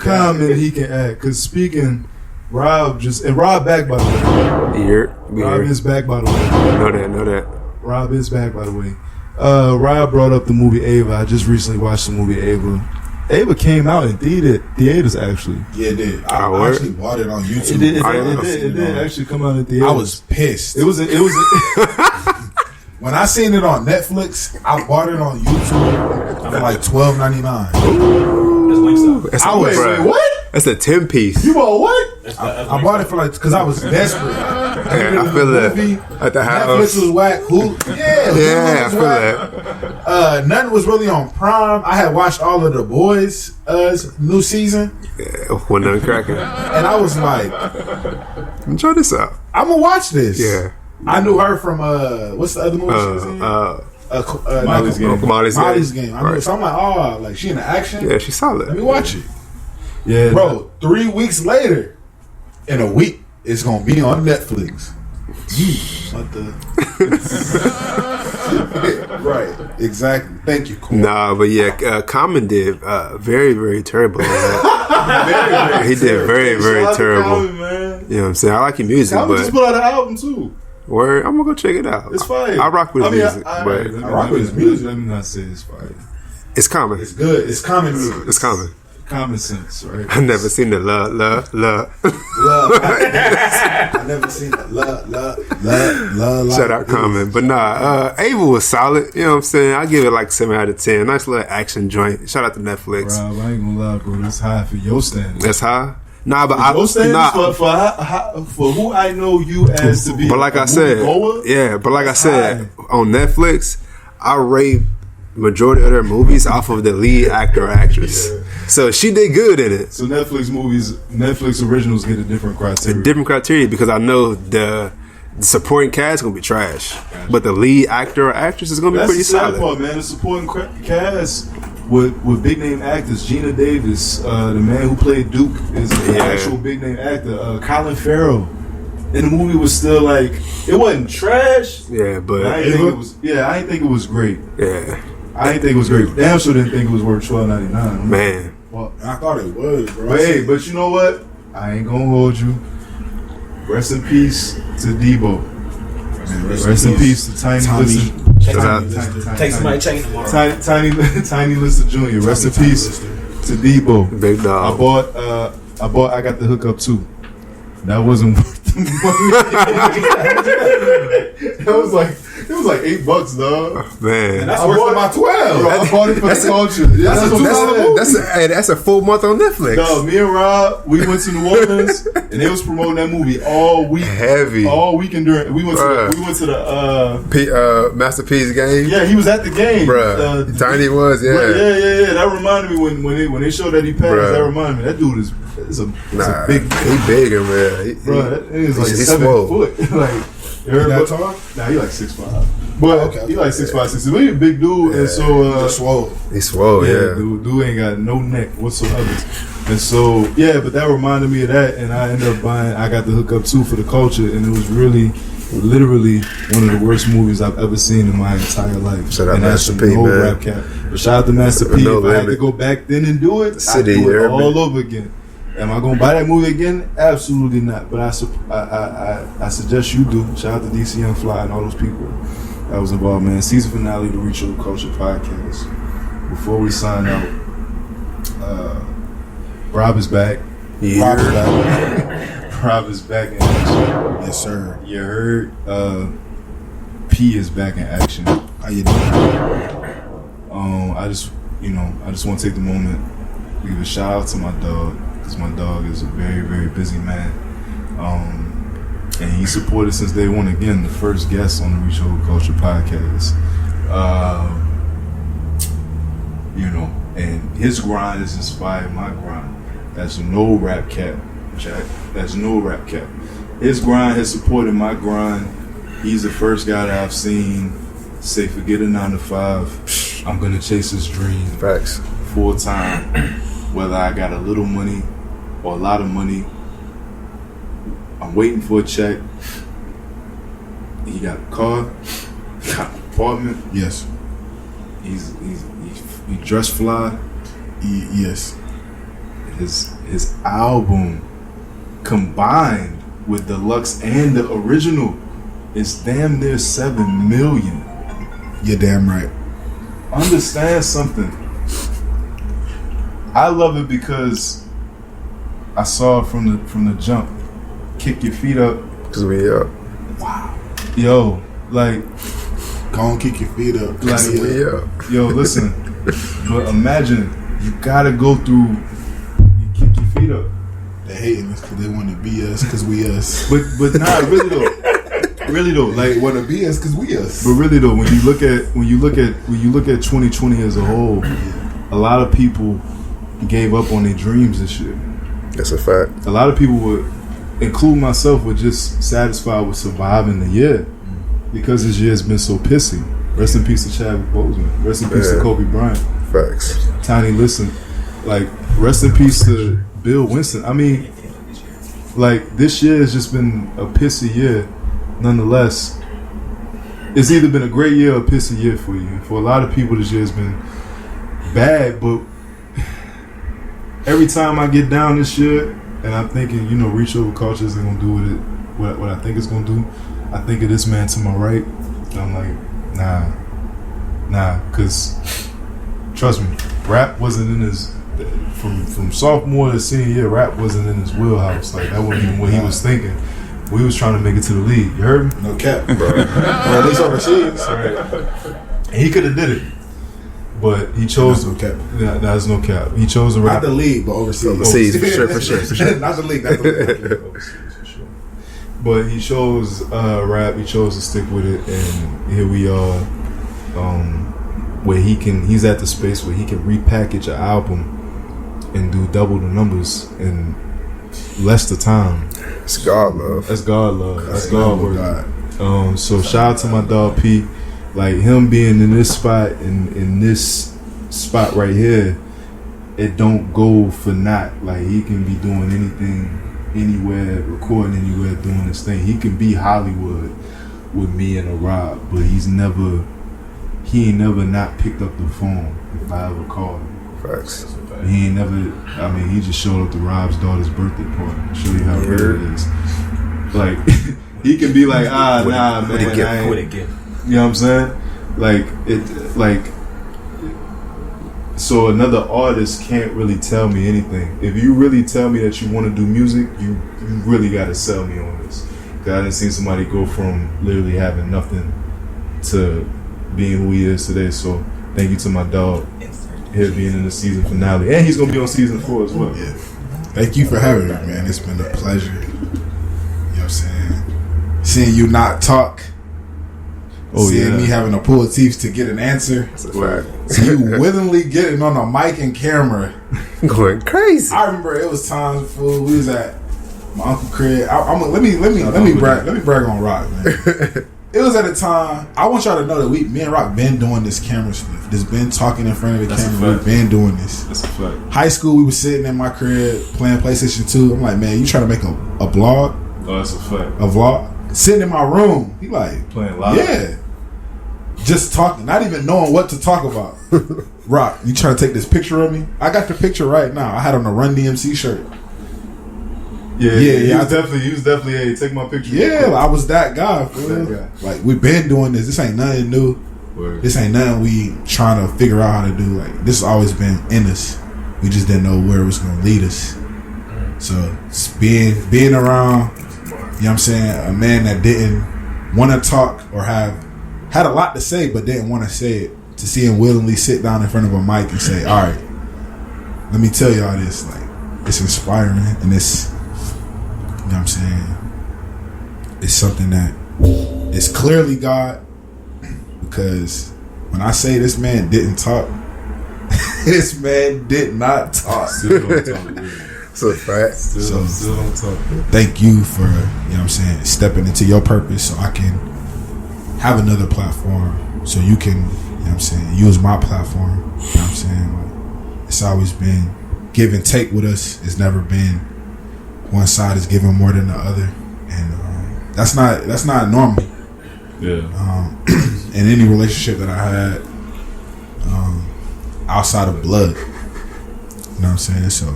Common he can act? Because speaking, Rob back by the way. Rob is back by the way. Know that. Rob is back by the way. Rob brought up the movie Ava. I just recently watched the movie Ava. Ava came out in theaters actually. Yeah, it did. I actually bought it on YouTube. It did actually come out in theaters. I was pissed. It was when I seen it on Netflix, I bought it on YouTube for like $12.99. I was like, what? That's a 10-piece. You bought what? I bought it for like because I was desperate. Yeah, I feel that at the house. Netflix was whack. I feel that. Nothing was really on Prime. I had watched all of The Boys' new season. Yeah, when nothing cracking. And I was like, enjoy this out. I'm gonna watch this. Yeah. I knew her from what's the other movie she was in? Molly's Game. I knew, so I'm like, oh, like she in the action. Yeah, she's solid. Let me watch it. Yeah, bro. 3 weeks later, in a week, it's gonna be on Netflix. What the? Right, exactly. Thank you, Corey. Nah, but yeah, Common did very, very terrible. He did very, very terrible. Common, man. You know what I'm saying? I like your music, Common but just put out an album too. Word, I'm gonna go check it out. It's fire. I rock with his music, but I rock with his music. Let me not say it's fire. It's Common. It's good. It's Common music. It's Common. Common sense, right? I never seen the love. I never seen the love. Shout out Common. But nah, Ava was solid. You know what I'm saying? I give it like 7 out of 10. Nice little action joint. Shout out to Netflix. Bro, I ain't gonna lie, bro. That's high for your standards. That's high? Nah, but your standards for who I know you as to be. But like I said, on Netflix, I rate majority of their movies off of the lead actor or actress. Yeah. So she did good in it. So Netflix originals get a different criteria. Because I know the supporting cast is gonna be trash, gotcha. But the lead actor or actress is gonna be pretty solid. That's the sad part, man. The supporting cast with big name actors. Gina Davis, the man who played Duke, is an actual big name actor. Colin Farrell. And the movie was still like, it wasn't trash. Yeah, but I didn't think it was great. Yeah. I didn't think it was great. Damn sure didn't think it was worth $12.99. Man. Well, I thought it was, bro. But you know what? I ain't gonna hold you. Rest in peace to Debo. Rest in peace to Tiny Lister. Take somebody change tomorrow. Tiny Lister Jr. Rest in peace to Debo. Big dog. I got the hookup too. That wasn't worth the money. It was like $8, dog. Man, and that's worth about 12. Bro, I bought it for the culture. That's a full month on Netflix. No, me and Rob, we went to New Orleans and they was promoting that movie all week. Heavy. All weekend during. We went to the Master P's game. Yeah, he was at the game. Bruh. Tiny was, yeah. Yeah. That reminded me when they showed that he passed. Bruh. That reminded me. That dude is a big. He bigger, man. Bro, he is like 7 foot. Like. You heard that tall? Nah, he like 6'5". But he like 6'5", 6'6". But he a big dude, and so just swole. He's swole, yeah. Dude ain't got no neck whatsoever. And so but that reminded me of that, and I ended up buying. I got the hookup too for the culture, and it was really, literally one of the worst movies I've ever seen in my entire life. Shout out Master P, man. Rap cap. But shout out to Master P. If I had to go back then and do it, I'd do it all over again. Am I gonna buy that movie again? Absolutely not. But I suggest you do. Shout out to DC Young Fly and all those people. that was involved, man. Season finale of the Reach Over Culture podcast. Before we sign out, Rob is back. Yeah. Rob is back. Rob is back in action. Yes, sir. You heard P is back in action. How you doing? I just want to take the moment to give a shout out to my dog, because my dog is a very, very busy man. And he supported since day one. Again, the first guest on the Reach Over Culture podcast. And his grind has inspired my grind. That's no rap cap, Jack. That's no rap cap. His grind has supported my grind. He's the first guy that I've seen say, forget a 9 to 5. I'm gonna chase this dream. Facts. Full time. Whether I got a little money or a lot of money, I'm waiting for a check. He got a car, he got an apartment. Yes. He dressed fly. Yes. His album combined with deluxe and the original is damn near 7 million. You're damn right. Understand something. I love it because I saw it from the jump. Kick your feet up. Cause we up. Wow. Yo, like, Go on, kick your feet up. Like, We up. yo, listen. But imagine you gotta go through. You kick your feet up. They hating us because they want to be us because we us. But nah, really though, They like, want to be us because we us. but really though, when you look at 2020 as a whole, a lot of people gave up on their dreams this year. That's a fact. A lot of people would, include myself, were just satisfied with surviving the year because this year has been so pissy. Rest in peace to Chadwick Boseman. Rest in peace to Kobe Bryant. Facts. Tiny Listen. Like, rest in peace to Bill Winston. I mean, like, this year has just been a pissy year. Nonetheless, it's either been a great year or a pissy year for you. For a lot of people, this year has been bad, but every time I get down this year and I'm thinking, Reach Over Culture isn't going to do with it what I think it's going to do, I think of this man to my right, and I'm like, nah, because trust me, rap wasn't in his, from sophomore to senior year, rap wasn't in his wheelhouse. Like, that wasn't even what he was thinking. We was trying to make it to the league. You heard me? No cap, bro. Or at least overseas. And he could have did it, but he chose. No cap. That's no cap. He chose to Not rap. the league, but overseas. Overseas, for sure. Not the league. Not the league. Overseas, for sure. But he chose rap. He chose to stick with it, and here we are. Where he's at the space where he can repackage an album and do double the numbers in less the time. It's God love. That's God love. That's God work. God. So shout out to my dog P. Like, him being in this spot, in this spot right here, it don't go for naught. Like, he can be doing anything, anywhere, recording anywhere, doing his thing. He can be Hollywood with me and a Rob, but he ain't never not picked up the phone if I ever called him. Facts. He ain't never, he just showed up to Rob's daughter's birthday party to show you how real it is. Like, he can be like, nah, man, I ain't. With a gift. You know what I'm saying? So another artist can't really tell me anything. If you really tell me that you want to do music, you really got to sell me on this. Because I done seen somebody go from literally having nothing to being who he is today. So thank you to my dog here being in the season finale. And he's going to be on season 4 as well. Yeah. Thank you for having me, man. It's been a pleasure. You know what I'm saying? Seeing you not talk. Seeing me having to pull teeth to get an answer. That's a fact. So you willingly getting on a mic and camera. Going crazy. I remember it was times before we was at my Uncle Craig. Let me brag on Rock, man. It was at a time, I want y'all to know that me and Rock been doing this camera stuff. Just been talking in front of the camera. We've been doing this. That's a fact. High school, we was sitting in my crib playing PlayStation 2. I'm like, man, you trying to make a blog? Oh, that's a fact. A vlog? Sitting in my room. He like, Playing live? Yeah. Just talking, not even knowing what to talk about. Rock, you trying to take this picture of me? I got the picture right now. I had on a Run DMC shirt. He was definitely, hey, take my picture. Yeah, I was that guy. That guy. Like, we've been doing this. This ain't nothing new. Word. This ain't nothing we trying to figure out how to do. Like, this has always been in us. We just didn't know where it was going to lead us. So, it's being around, you know what I'm saying, a man that didn't want to talk or had a lot to say but didn't want to say it, to see him willingly sit down in front of a mic and say, all right, let me tell y'all this. Like, it's inspiring, and it's, you know what I'm saying, it's something that is clearly God, because when I say this man didn't talk, this man did not talk. Still don't talk. So fact. Still don't talk. Thank you for, you know what I'm saying, stepping into your purpose so I can have another platform, so you can, you know what I'm saying, use my platform. You know what I'm saying? Like, it's always been give and take with us. It's never been one side is giving more than the other, and that's not normal. Yeah. In any relationship that I had, outside of blood, you know what I'm saying. So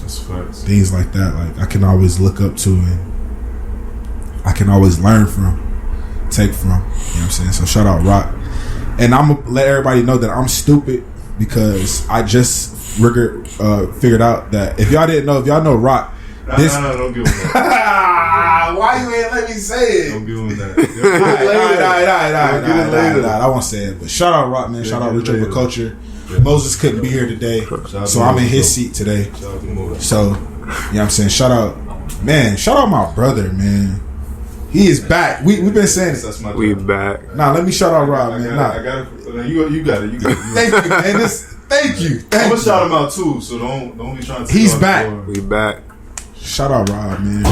that's facts. Things like that, like, I can always look up to, and I can always learn from, take from. You know what I'm saying. So shout out ROC, and I'm gonna let everybody know that I'm stupid because I just figured out that if y'all know ROC. No, don't give him that. Why you ain't let me say it? Don't give him that. I won't say it, but shout out ROC, man. Shout out reachoverculture. Yeah. Moses couldn't be here today, so I'm in his seat today. Shout out to Moses. So, you know what I'm saying? Shout out my brother, man. He is back. We've been saying it. That's my We job. back. Nah, let me shout out Rob, man. I got it. You got it. Thank you, man. Thank you. I'm gonna shout him out too, so don't be trying to. He's back. We back. Shout out Rob, man.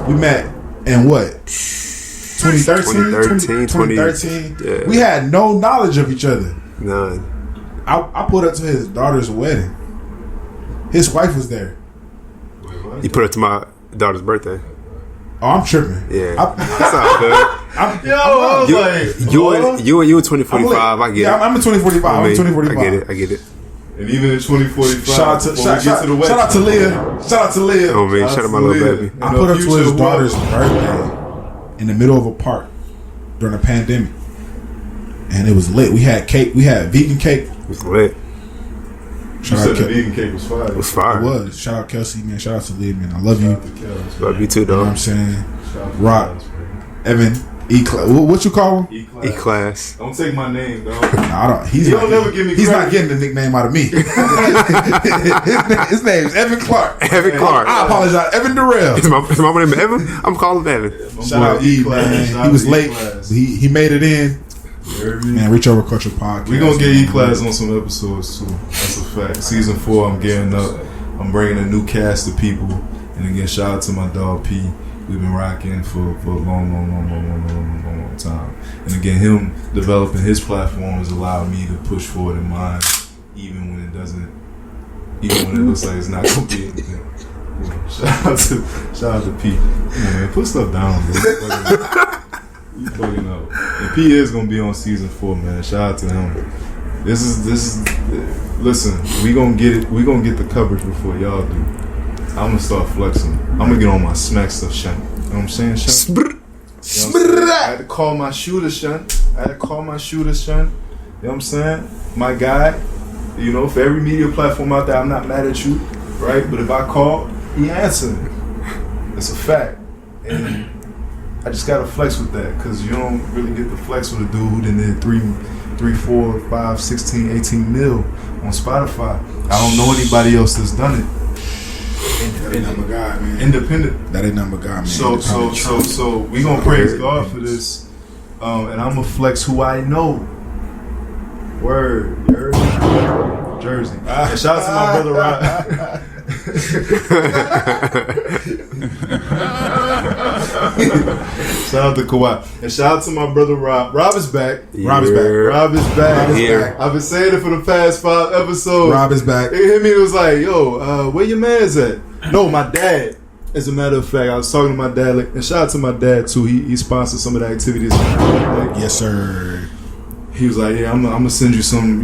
We met in what? 2013. Yeah. We had no knowledge of each other. None. I put up to his daughter's wedding. His wife was there. You put it to my daughter's birthday. Oh, I'm tripping. Yeah. That's not good. You were 2045. I get it. I'm in 2045. I'm in 2045. I get it. And even in 2045, shout out to Leah. Oh man, shout out my little baby. I put up to his daughter's birthday in the middle of a park during a pandemic, and it was lit. We had cake. We had vegan cake. It was lit. You said the vegan cake was fire. It was fire. It was. Shout out Kelsey, man. Shout out to Leah, man. I love you. Love you too, You know what dog. I'm saying? ROC, Evan, E-Class. What you call him? E-Class. Don't take my name, dog. Nah, I don't. He's not getting the nickname out of me. His name's Evan Clark. Evan Clark. I apologize. Evan Durrell. Is my name Evan? I'm calling him Evan. Shout out E, man. He was late. He made it in. Man, Reach Overculture Podcast. We're going to get E-Class on some episodes too. That's a fact. Season 4, I'm gearing up. I'm bringing a new cast of people. And again, shout out to my dog P. We've been rocking for a long time. And again, him developing his platform has allowed me to push forward in mine, even when it looks like it's not going to be anything. Shout out to P. Come on, man, put stuff down, bro. You fucking up. And P is gonna be on season 4, man. Shout out to him. This is. Listen, we gonna get it. We gonna get the coverage before y'all do. I'm gonna start flexing. I'm gonna get on my smack stuff, Shun. You know what I'm saying, Shun? I had to call my shooter, Shun. You know what I'm saying? My guy. You know, for every media platform out there, I'm not mad at you, right? But if I call, he answering. It's a fact. And I just gotta flex with that, because you don't really get to flex with a dude who done did 3, 4, 5, 16, 18 mil on Spotify. I don't know anybody else that's done it. That ain't number God, man. Independent. That ain't number God, man. So we gonna praise God for this, and I'm gonna flex who I know. Word, Jersey. And shout out to my brother Rob. Shout out to Kawhi. And shout out to my brother Rob. Rob is back. Rob is back. I've been saying it for the past 5 episodes. Rob is back. They hit me and was like, yo, where your man's at? No, my dad. As a matter of fact, I was talking to my dad, and shout out to my dad too. He sponsored some of the activities. Yes, sir. He was like, yeah, I'm gonna send you some,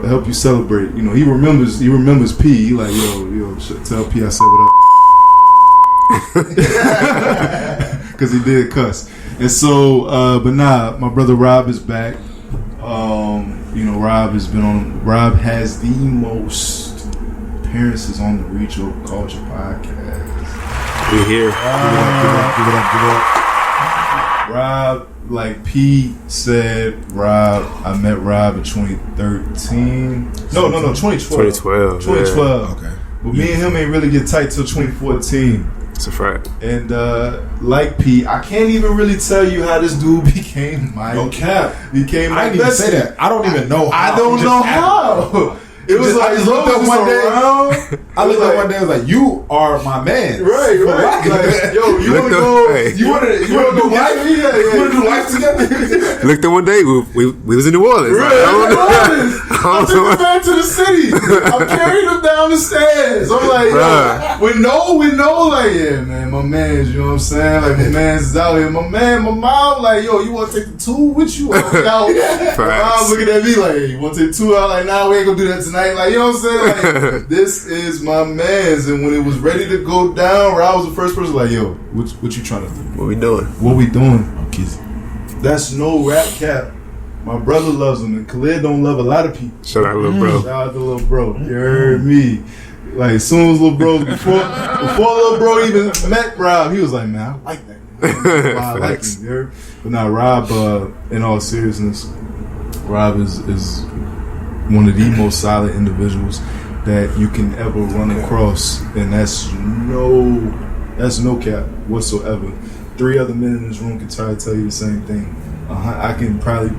help you celebrate. He remembers P. He like, yo, tell P I said what up. because he did cuss. And so, but nah, my brother Rob is back. Rob has the most appearances on the Reach Over Culture podcast. We're here. Give it up. Rob, like P said, I met Rob in 2013. No, 2012. 2012. Okay. But me and him ain't really get tight till 2014. It's a fact. And like P, I can't even really tell you how this dude became my cap. Became my I didn't even say that. I don't even know how. I don't know how. It was like, I just looked up one day. I looked up one day. I was like, "You are my man." Right. Like, yo, you want to go? You want to do life? You want to do life together? Looked at one day. We was in New Orleans. Right. I took him back to the city. I carried him down the stairs. I'm like, yo, we know, like, yeah, man, my man's, you know what I'm saying? Like, my man's is out here. My mom, like, yo, you want to take the two with you? I'm out. My mom's looking at me like, hey, you want to take two out? Like, nah, we ain't gonna do that tonight. Like, you know what I'm saying? Like, this is my man's. And when it was ready to go down, Rob was the first person like, yo, what you trying to do? What we doing? Okay. That's no rap cap. My brother loves him, and Khalid don't love a lot of people. Shout out, little bro. Shout out to little bro. You heard me. Like, as soon as little bro, before little bro even met Rob, he was like, man, I like that. I like him. You heard? But now Rob, in all seriousness, Rob is one of the most solid individuals that you can ever run across, and that's no cap whatsoever. 3 other men in this room can try to tell you the same thing. I can probably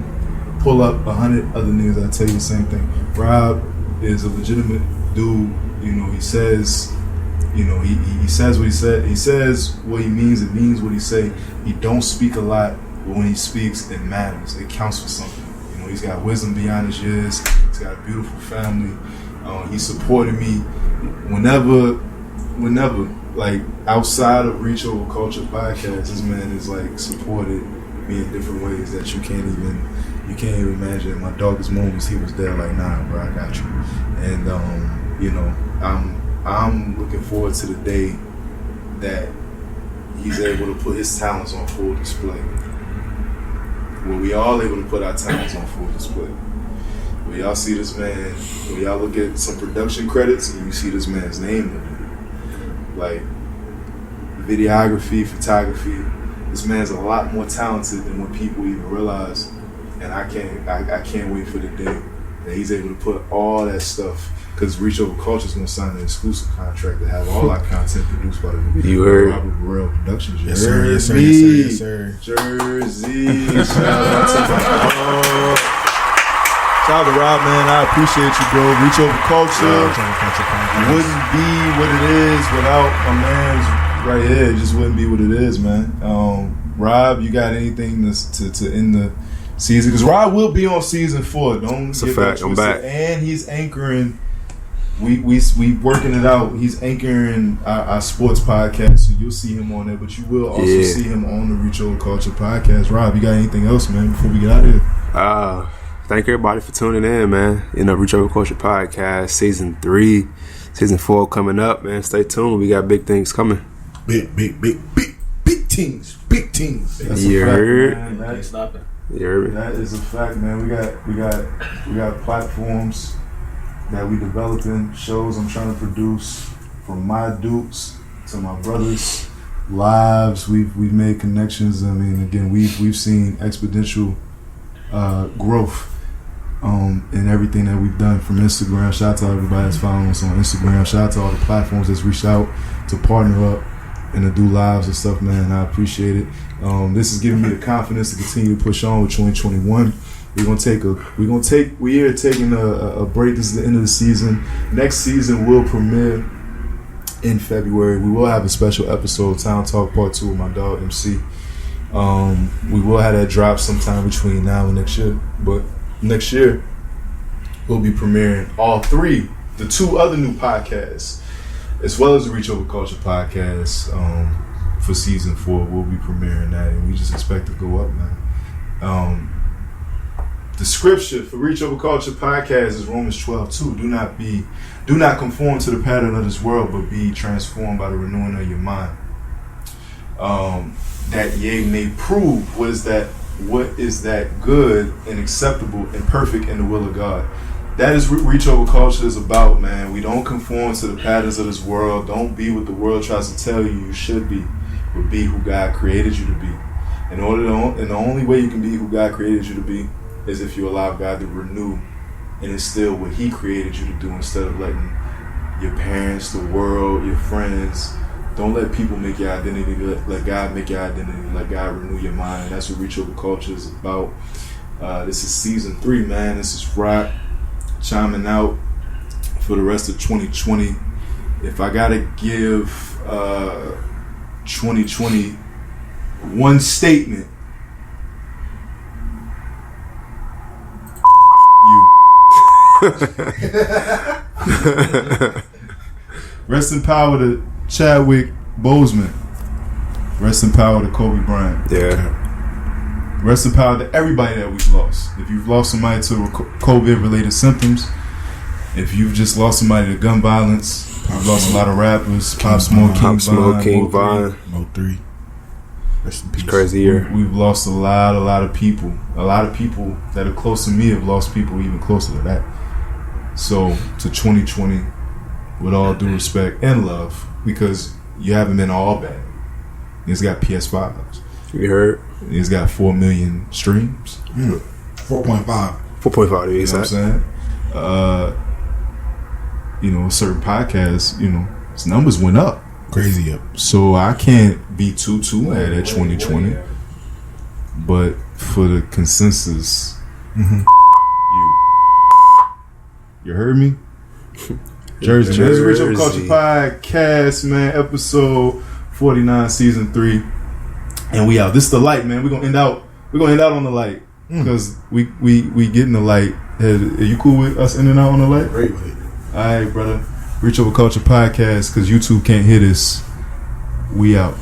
pull up 100 other niggas that tell you the same thing. Rob is a legitimate dude. He says, he says what he said. He says what he means. It means what he say. He don't speak a lot, but when he speaks, it matters. It counts for something. He's got wisdom beyond his years. He's got a beautiful family. He supported me whenever, like, outside of Reach Over Culture podcast, this man is like supported me in different ways that you can't even imagine. In my darkest moments, he was there like, nah, bro, I got you. And I'm looking forward to the day that he's able to put his talents on full display. Where we all able to put our talents on full display. Where y'all see this man, when y'all look at some production credits and you see this man's name in it. Like, videography, photography, this man's a lot more talented than what people even realize. And I can't wait for the day that he's able to put all that stuff, because Reach Over Culture is going to sign an exclusive contract to have all our content produced by the Robert Burrell Productions. Yes, sir. Jersey. Shout out to Rob, man. I appreciate you, bro. Reach Over Culture wouldn't be what it is without my man's right here. It just wouldn't be what it is, man. Rob, you got anything to end the season? Because Rob will be on season 4. It's a fact. I'm back. And he's anchoring. We working it out. He's anchoring our sports podcast, so you'll see him on there. But you will also see him on the Reach Over Culture podcast. Rob, you got anything else, man, before we get out of here? Thank everybody for tuning in, man. Reach Over Culture podcast, season 3, season 4 coming up, man. Stay tuned. We got big things coming. Big things. That's you a heard? Fact, man. Ain't stopping. You heard me? That is a fact, man. We got platforms that we developing, shows I'm trying to produce, from my dupes to my brothers, lives. We've made connections. I mean, again, we've seen exponential growth in everything that we've done from Instagram. Shout out to everybody that's following us on Instagram. Shout out to all the platforms that's reached out to partner up and to do lives and stuff, man. I appreciate it. This is giving me the confidence to continue to push on with 2021. We are taking a break. This is the end of the season. Next season will premiere in February. We will have a special episode, Town Talk Part 2 with my dog MC. We will have that drop sometime between now and next year. But next year, we'll be premiering the 2 other new podcasts, as well as the Reach Over Culture podcast for season 4. We'll be premiering that, and we just expect to go up, man. The scripture for Reach Over Culture podcast is Romans 12:2. Do not conform to the pattern of this world, but be transformed by the renewing of your mind. that ye may prove what is that good and acceptable and perfect in the will of God. That is what Reach Over Culture is about, man. We don't conform to the patterns of this world. Don't be what the world tries to tell you should be, but be who God created you to be. And the only way you can be who God created you to be is if you allow God to renew and instill what He created you to do, instead of letting your parents, the world, your friends. Don't let people make your identity. Let God make your identity. Let God renew your mind. That's what Reach Over Culture is about. This is season 3, man. This is ROC chiming out for the rest of 2020. If I gotta give 2020 one statement, you. Rest in power to Chadwick Boseman. Rest in power to Kobe Bryant. Yeah. Rest in power to everybody that we've lost. If you've lost somebody to COVID-related symptoms, if you've just lost somebody to gun violence, you've lost a lot of rappers. Pop Smoke, King Von, Mo 3. Rest in peace. It's crazy year. We've lost a lot of people. A lot of people that are close to me have lost people even closer to that. So to 2020, with all due respect and love, because you haven't been all bad. It's got PS5s. You heard? It's got 4 million streams. 4.5. 4.5 to be You know what I'm exact. saying? Certain podcasts, its numbers went up. Crazy up. So I can't be too mad at 2020. But for the consensus, you heard me? Jersey. This is Reach Over Culture Podcast, man. Episode 49, season 3, and we out. This is the light, man. We're gonna end out on the light because we getting the light. Hey, are you cool with us ending out on the light? Great with it. All right, brother. Reach Over Culture Podcast, because YouTube can't hear this. We out.